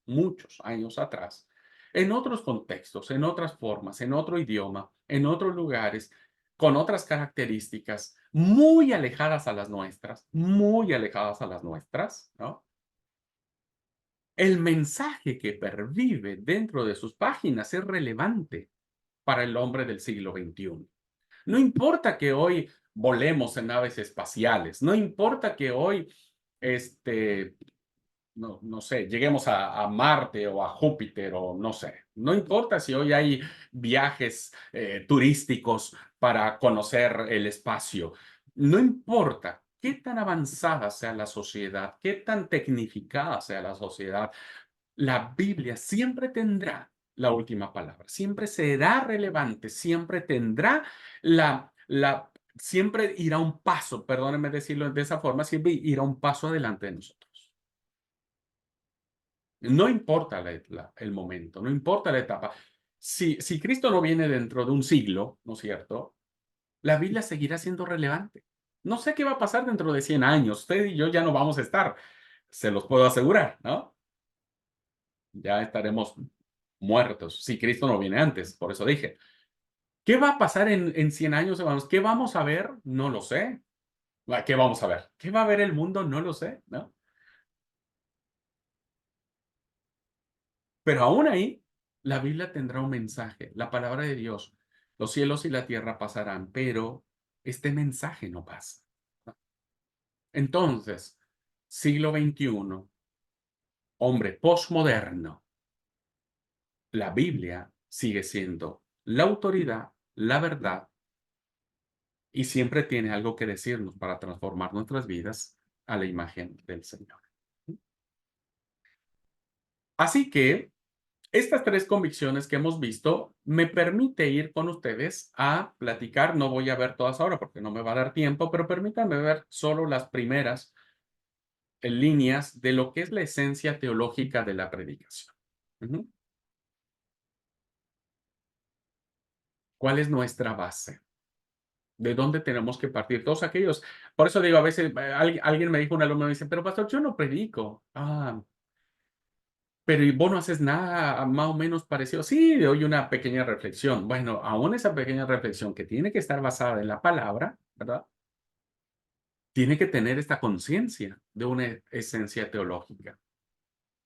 años atrás, en otros contextos, en otras formas, en otro idioma, en otros lugares, con otras características muy alejadas a las nuestras, ¿no? El mensaje que pervive dentro de sus páginas es relevante para el hombre del siglo XXI. No importa que hoy volemos en naves espaciales, no importa que hoy no sé, lleguemos a Marte o a Júpiter o no sé. No importa si hoy hay viajes turísticos para conocer el espacio. No importa qué tan avanzada sea la sociedad, qué tan tecnificada sea la sociedad, la Biblia siempre tendrá la última palabra, siempre será relevante, siempre tendrá siempre irá un paso, perdónenme decirlo de esa forma, siempre irá un paso adelante de nosotros. No importa el momento, no importa la etapa. Si Cristo no viene dentro de un siglo, ¿no es cierto? La Biblia seguirá siendo relevante. No sé qué va a pasar dentro de 100 años. Usted y yo ya no vamos a estar, se los puedo asegurar, ¿no? Ya estaremos muertos si Cristo no viene antes, por eso dije. ¿Qué va a pasar en 100 años, hermanos? ¿Qué vamos a ver? No lo sé. ¿Qué vamos a ver? ¿Qué va a ver el mundo? No lo sé, ¿no? Pero aún ahí, la Biblia tendrá un mensaje, la palabra de Dios. Los cielos y la tierra pasarán, pero este mensaje no pasa. Entonces, siglo XXI, hombre posmoderno, la Biblia sigue siendo la autoridad, la verdad, y siempre tiene algo que decirnos para transformar nuestras vidas a la imagen del Señor. Así que estas tres convicciones que hemos visto me permite ir con ustedes a platicar. No voy a ver todas ahora porque no me va a dar tiempo, pero permítanme ver solo las primeras líneas de lo que es la esencia teológica de la predicación. ¿Cuál es nuestra base? ¿De dónde tenemos que partir? Todos aquellos. Por eso digo, a veces alguien me dijo, un alumno me dice, pero pastor, yo no predico. Pero ¿y vos no haces nada más o menos parecido? Sí, de hoy una pequeña reflexión. Bueno, aún esa pequeña reflexión que tiene que estar basada en la palabra, ¿verdad? Tiene que tener esta conciencia de una esencia teológica.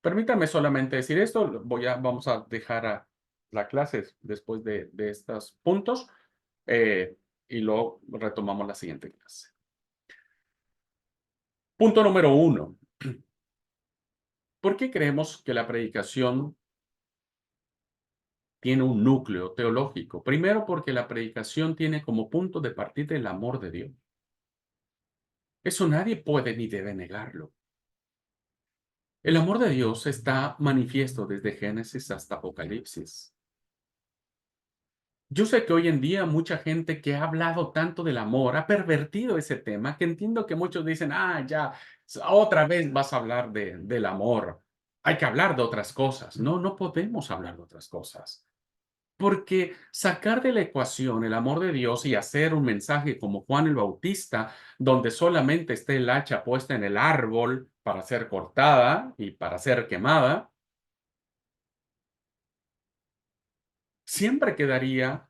Permítame solamente decir esto. Vamos a dejar a la clase después de estos puntos y luego retomamos la siguiente clase. Punto número 1. ¿Por qué creemos que la predicación tiene un núcleo teológico? Primero, porque la predicación tiene como punto de partida el amor de Dios. Eso nadie puede ni debe negarlo. El amor de Dios está manifiesto desde Génesis hasta Apocalipsis. Yo sé que hoy en día mucha gente que ha hablado tanto del amor ha pervertido ese tema, que entiendo que muchos dicen, ya, otra vez vas a hablar del amor. Hay que hablar de otras cosas. No, no podemos hablar de otras cosas. Porque sacar de la ecuación el amor de Dios y hacer un mensaje como Juan el Bautista, donde solamente esté el hacha puesta en el árbol para ser cortada y para ser quemada, siempre quedaría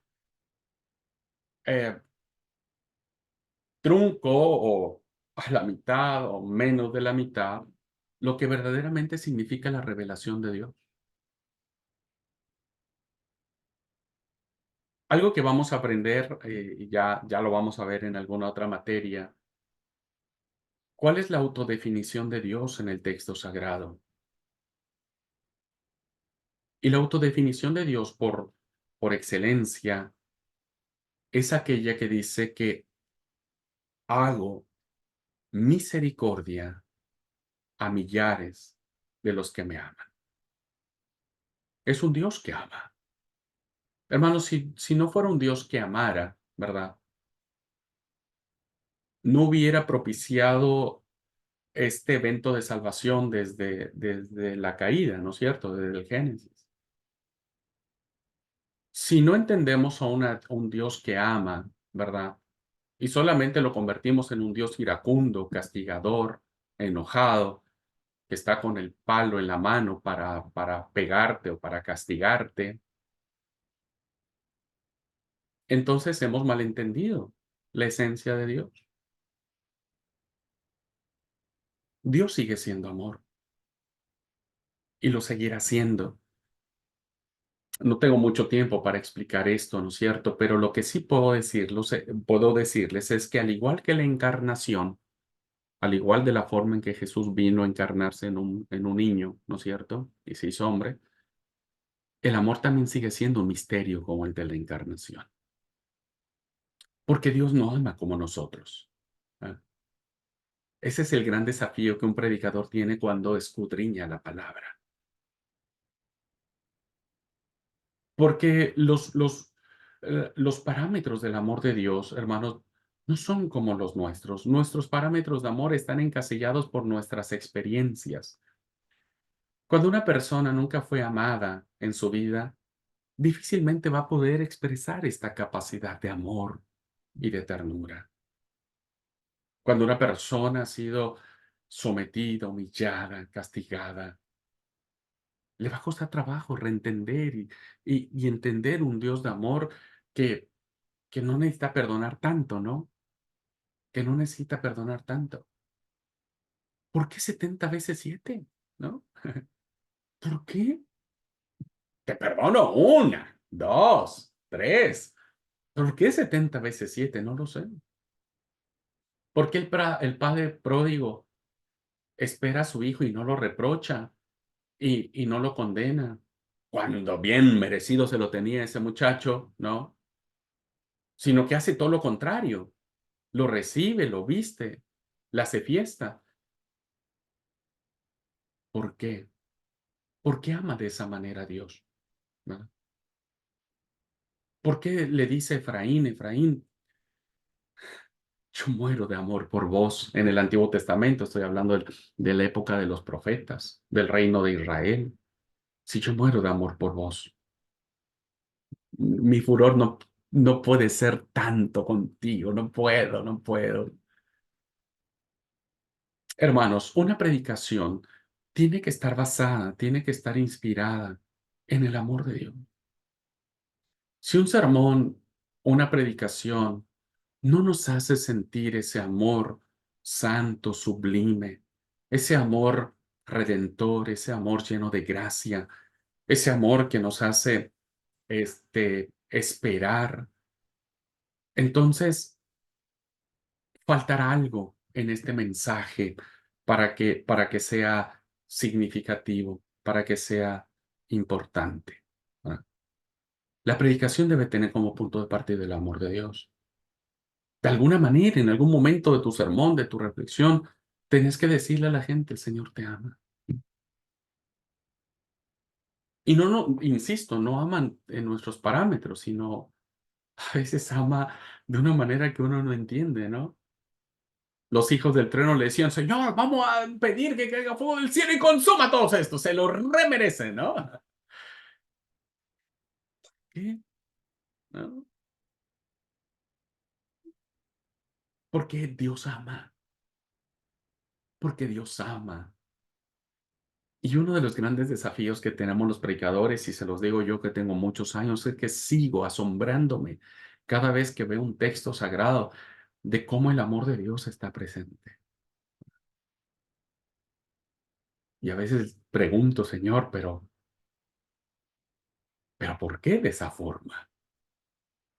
eh, trunco o a la mitad o menos de la mitad lo que verdaderamente significa la revelación de Dios. Algo que vamos a aprender, y ya lo vamos a ver en alguna otra materia. ¿Cuál es la autodefinición de Dios en el texto sagrado? Y la autodefinición de Dios por excelencia es aquella que dice que hago misericordia a millares de los que me aman. Es un Dios que ama. Hermanos, si no fuera un Dios que amara, ¿verdad? No hubiera propiciado este evento de salvación desde la caída, ¿no es cierto? Desde el Génesis. Si no entendemos a un Dios que ama, ¿verdad? Y solamente lo convertimos en un Dios iracundo, castigador, enojado, que está con el palo en la mano para pegarte o para castigarte, entonces hemos malentendido la esencia de Dios. Dios sigue siendo amor y lo seguirá siendo. No tengo mucho tiempo para explicar esto, ¿no es cierto? Pero lo que sí puedo decirles es que al igual que la encarnación, al igual de la forma en que Jesús vino a encarnarse en un niño, ¿no es cierto? Y se hizo hombre, el amor también sigue siendo un misterio como el de la encarnación. Porque Dios no ama como nosotros. ¿Ah? Ese es el gran desafío que un predicador tiene cuando escudriña la palabra. Porque los parámetros del amor de Dios, hermanos, no son como los nuestros. Nuestros parámetros de amor están encasillados por nuestras experiencias. Cuando una persona nunca fue amada en su vida, difícilmente va a poder expresar esta capacidad de amor y de ternura. Cuando una persona ha sido sometida, humillada, castigada, le va a costar trabajo reentender y entender un Dios de amor que, que no necesita perdonar tanto, ¿no? Que no necesita perdonar tanto. ¿Por qué 70 veces 7? ¿No? ¿Por qué? Te perdono una, dos, tres. ¿Por qué 70 veces 7? No lo sé. ¿Por qué el padre pródigo espera a su hijo y no lo reprocha y no lo condena? Cuando bien merecido se lo tenía ese muchacho, ¿no? Sino que hace todo lo contrario. Lo recibe, lo viste, le hace fiesta. ¿Por qué? ¿Por qué ama de esa manera a Dios? ¿No? ¿Por qué le dice Efraín, Efraín, yo muero de amor por vos? En el Antiguo Testamento estoy hablando de la época de los profetas, del reino de Israel. Si yo muero de amor por vos, mi furor no puede ser tanto contigo, no puedo, no puedo. Hermanos, una predicación tiene que estar basada, tiene que estar inspirada en el amor de Dios. Si un sermón, una predicación, no nos hace sentir ese amor santo, sublime, ese amor redentor, ese amor lleno de gracia, ese amor que nos hace esperar, entonces faltará algo en este mensaje para que sea significativo, para que sea importante, ¿verdad? La predicación debe tener como punto de partida el amor de Dios. De alguna manera, en algún momento de tu sermón, de tu reflexión, tenés que decirle a la gente, el Señor te ama. Y no, insisto, no aman en nuestros parámetros, sino a veces ama de una manera que uno no entiende, ¿no? Los hijos del trueno le decían, Señor, vamos a pedir que caiga fuego del cielo y consuma todos estos, se lo remerecen, ¿no? ¿Qué? ¿No? Porque Dios ama. Porque Dios ama. Y uno de los grandes desafíos que tenemos los predicadores, y se los digo yo que tengo muchos años, es que sigo asombrándome cada vez que veo un texto sagrado de cómo el amor de Dios está presente. Y a veces pregunto, Señor, ¿pero por qué de esa forma?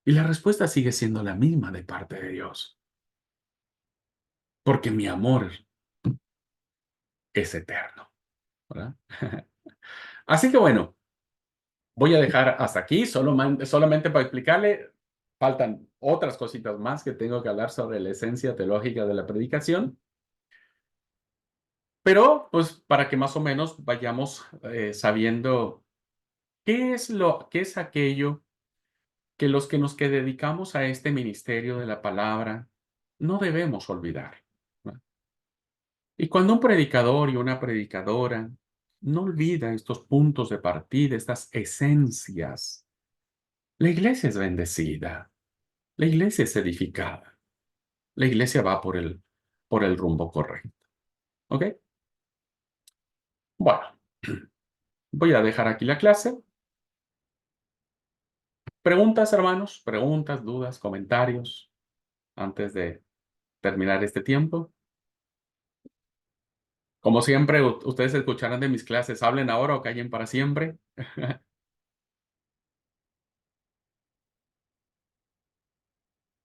Y la respuesta sigue siendo la misma de parte de Dios. Porque mi amor es eterno, ¿verdad? Así que bueno, voy a dejar hasta aquí, solamente para explicarle, faltan otras cositas más que tengo que hablar sobre la esencia teológica de la predicación, pero pues para que más o menos vayamos sabiendo qué es aquello que los que nos dedicamos a este ministerio de la palabra no debemos olvidar, ¿no? Y cuando un predicador y una predicadora no olvida estos puntos de partida, estas esencias, la iglesia es bendecida, la iglesia es edificada, la iglesia va por el rumbo correcto. ¿Ok? Bueno, voy a dejar aquí la clase. Preguntas, hermanos, preguntas, dudas, comentarios, antes de terminar este tiempo. Como siempre, ustedes escucharán de mis clases, hablen ahora o callen para siempre.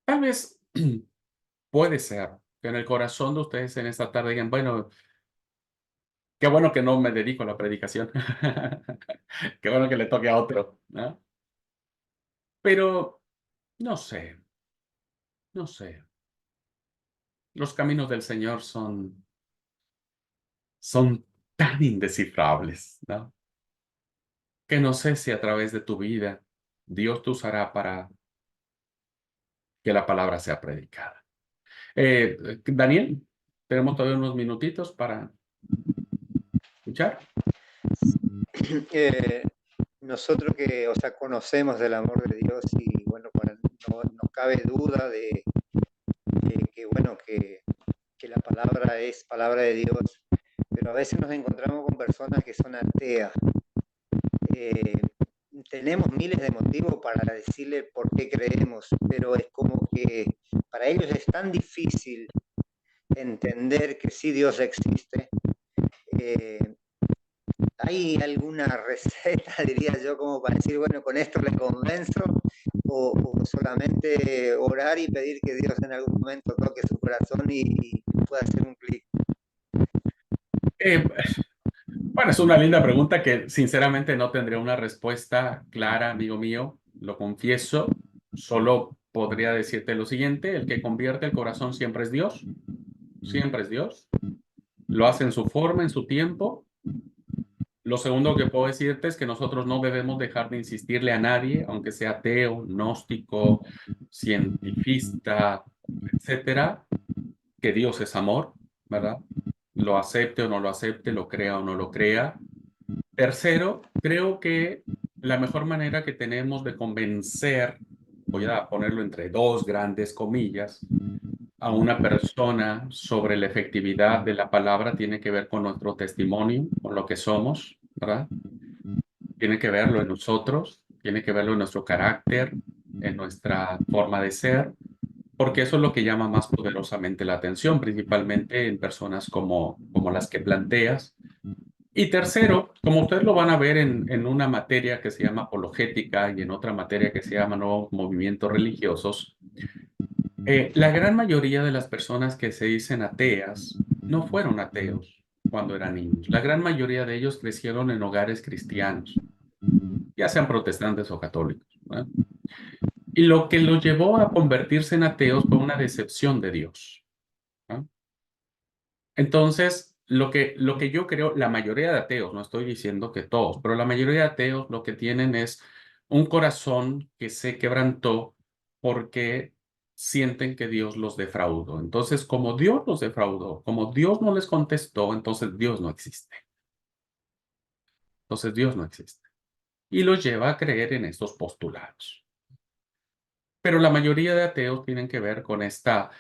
Tal vez puede ser que en el corazón de ustedes en esta tarde digan, bueno, qué bueno que no me dedico a la predicación. Qué bueno que le toque a otro, ¿no? Pero no sé, no sé. Los caminos del Señor son tan indescifrables, ¿no? Que no sé si a través de tu vida Dios te usará para que la palabra sea predicada. Daniel, tenemos todavía unos minutitos para escuchar. Nosotros que, o sea, conocemos del amor de Dios y bueno, no cabe duda de que bueno, que la palabra es palabra de Dios, pero a veces nos encontramos con personas que son ateas. Tenemos miles de motivos para decirle por qué creemos, pero es como que para ellos es tan difícil entender que sí Dios existe. ¿Hay alguna receta, diría yo, como para decir, bueno, con esto le convenzo? ¿O solamente orar y pedir que Dios en algún momento toque su corazón y pueda hacer un clic? Bueno, es una linda pregunta que sinceramente no tendría una respuesta clara, amigo mío, lo confieso. Solo podría decirte lo siguiente, el que convierte el corazón siempre es Dios, siempre es Dios. Lo hace en su forma, en su tiempo. Lo segundo que puedo decirte es que nosotros no debemos dejar de insistirle a nadie, aunque sea ateo, gnóstico, cientifista, etcétera, que Dios es amor, ¿verdad? Lo acepte o no lo acepte, lo crea o no lo crea. Tercero, creo que la mejor manera que tenemos de convencer, voy a ponerlo entre dos grandes comillas, a una persona sobre la efectividad de la palabra tiene que ver con nuestro testimonio, con lo que somos, ¿verdad? Tiene que verlo en nosotros, tiene que verlo en nuestro carácter, en nuestra forma de ser, porque eso es lo que llama más poderosamente la atención, principalmente en personas como las que planteas. Y tercero, como ustedes lo van a ver en una materia que se llama apologética y en otra materia que se llama nuevos movimientos religiosos, la gran mayoría de las personas que se dicen ateas no fueron ateos. cuando eran niños. La gran mayoría de ellos crecieron en hogares cristianos, ya sean protestantes o católicos, ¿verdad? Y lo que los llevó a convertirse en ateos fue una decepción de Dios, ¿no? Entonces, lo que yo creo, la mayoría de ateos, no estoy diciendo que todos, pero la mayoría de ateos lo que tienen es un corazón que se quebrantó porque sienten que Dios los defraudó. Entonces, como Dios los defraudó, como Dios no les contestó, entonces Dios no existe. Entonces Dios no existe. Y los lleva a creer en estos postulados. Pero la mayoría de ateos tienen que ver con esta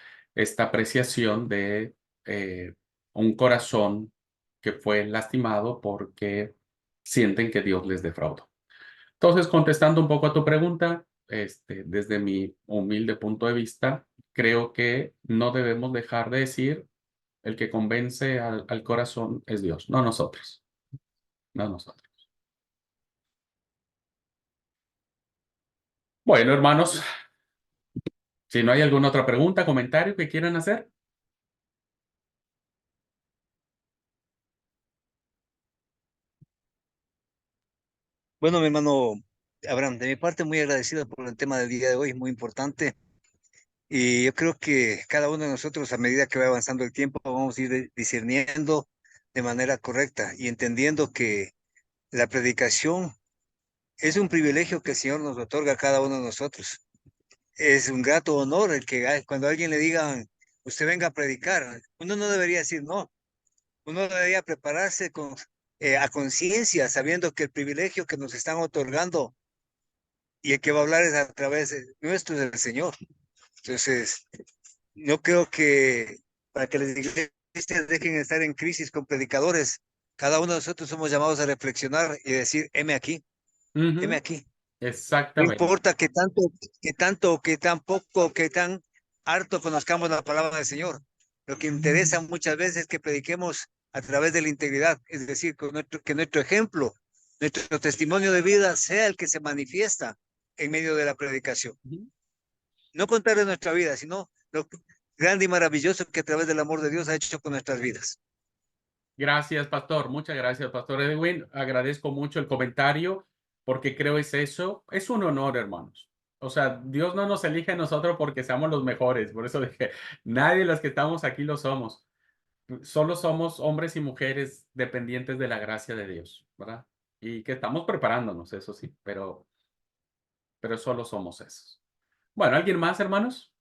apreciación de un corazón que fue lastimado porque sienten que Dios les defraudó. Entonces, contestando un poco a tu pregunta, desde mi humilde punto de vista, creo que no debemos dejar de decir el que convence al corazón es Dios, no nosotros, no nosotros. Bueno, hermanos, si no hay alguna otra pregunta, comentario que quieran hacer. Bueno, mi hermano Abraham, de mi parte muy agradecido por el tema del día de hoy, es muy importante. Y yo creo que cada uno de nosotros, a medida que va avanzando el tiempo, vamos a ir discerniendo de manera correcta y entendiendo que la predicación es un privilegio que el Señor nos otorga a cada uno de nosotros. Es un grato honor el que cuando a alguien le digan, usted venga a predicar, uno no debería decir no, uno debería prepararse a conciencia, sabiendo que el privilegio que nos están otorgando y el que va a hablar es a través de nuestro del Señor. Entonces, yo creo que para que las iglesias dejen de estar en crisis con predicadores, cada uno de nosotros somos llamados a reflexionar y decir, heme Ujú, aquí. No exactamente. importa que tan poco, que tan harto conozcamos la palabra del Señor. Lo que interesa muchas veces es que prediquemos a través de la integridad, es decir, que nuestro ejemplo, nuestro testimonio de vida sea el que se manifiesta en medio de la predicación. Ujú. No contarles nuestra vida, sino lo grande y maravilloso que a través del amor de Dios ha hecho con nuestras vidas. Gracias, pastor. Muchas gracias, pastor Edwin. Agradezco mucho el comentario porque creo es eso. Es un honor, hermanos. O sea, Dios no nos elige a nosotros porque seamos los mejores. Por eso dije, nadie de los que estamos aquí lo somos. Solo somos hombres y mujeres dependientes de la gracia de Dios, ¿verdad? Y que estamos preparándonos, eso sí, pero solo somos esos. Bueno, ¿alguien más, hermanos?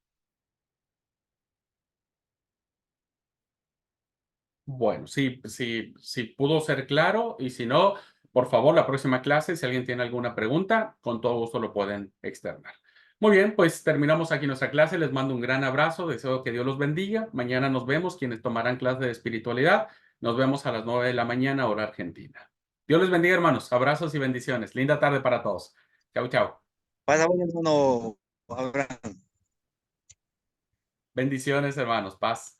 Bueno, sí pudo ser claro y si no, por favor, la próxima clase, si alguien tiene alguna pregunta, con todo gusto lo pueden externar. Muy bien, pues terminamos aquí nuestra clase. Les mando un gran abrazo. Deseo que Dios los bendiga. Mañana nos vemos, quienes tomarán clase de espiritualidad. Nos vemos a las 9 de la mañana, hora argentina. Dios les bendiga, hermanos. Abrazos y bendiciones. Linda tarde para todos. Chau, chau. Pasa bueno, hermano Abraham. Bendiciones, hermanos. Paz.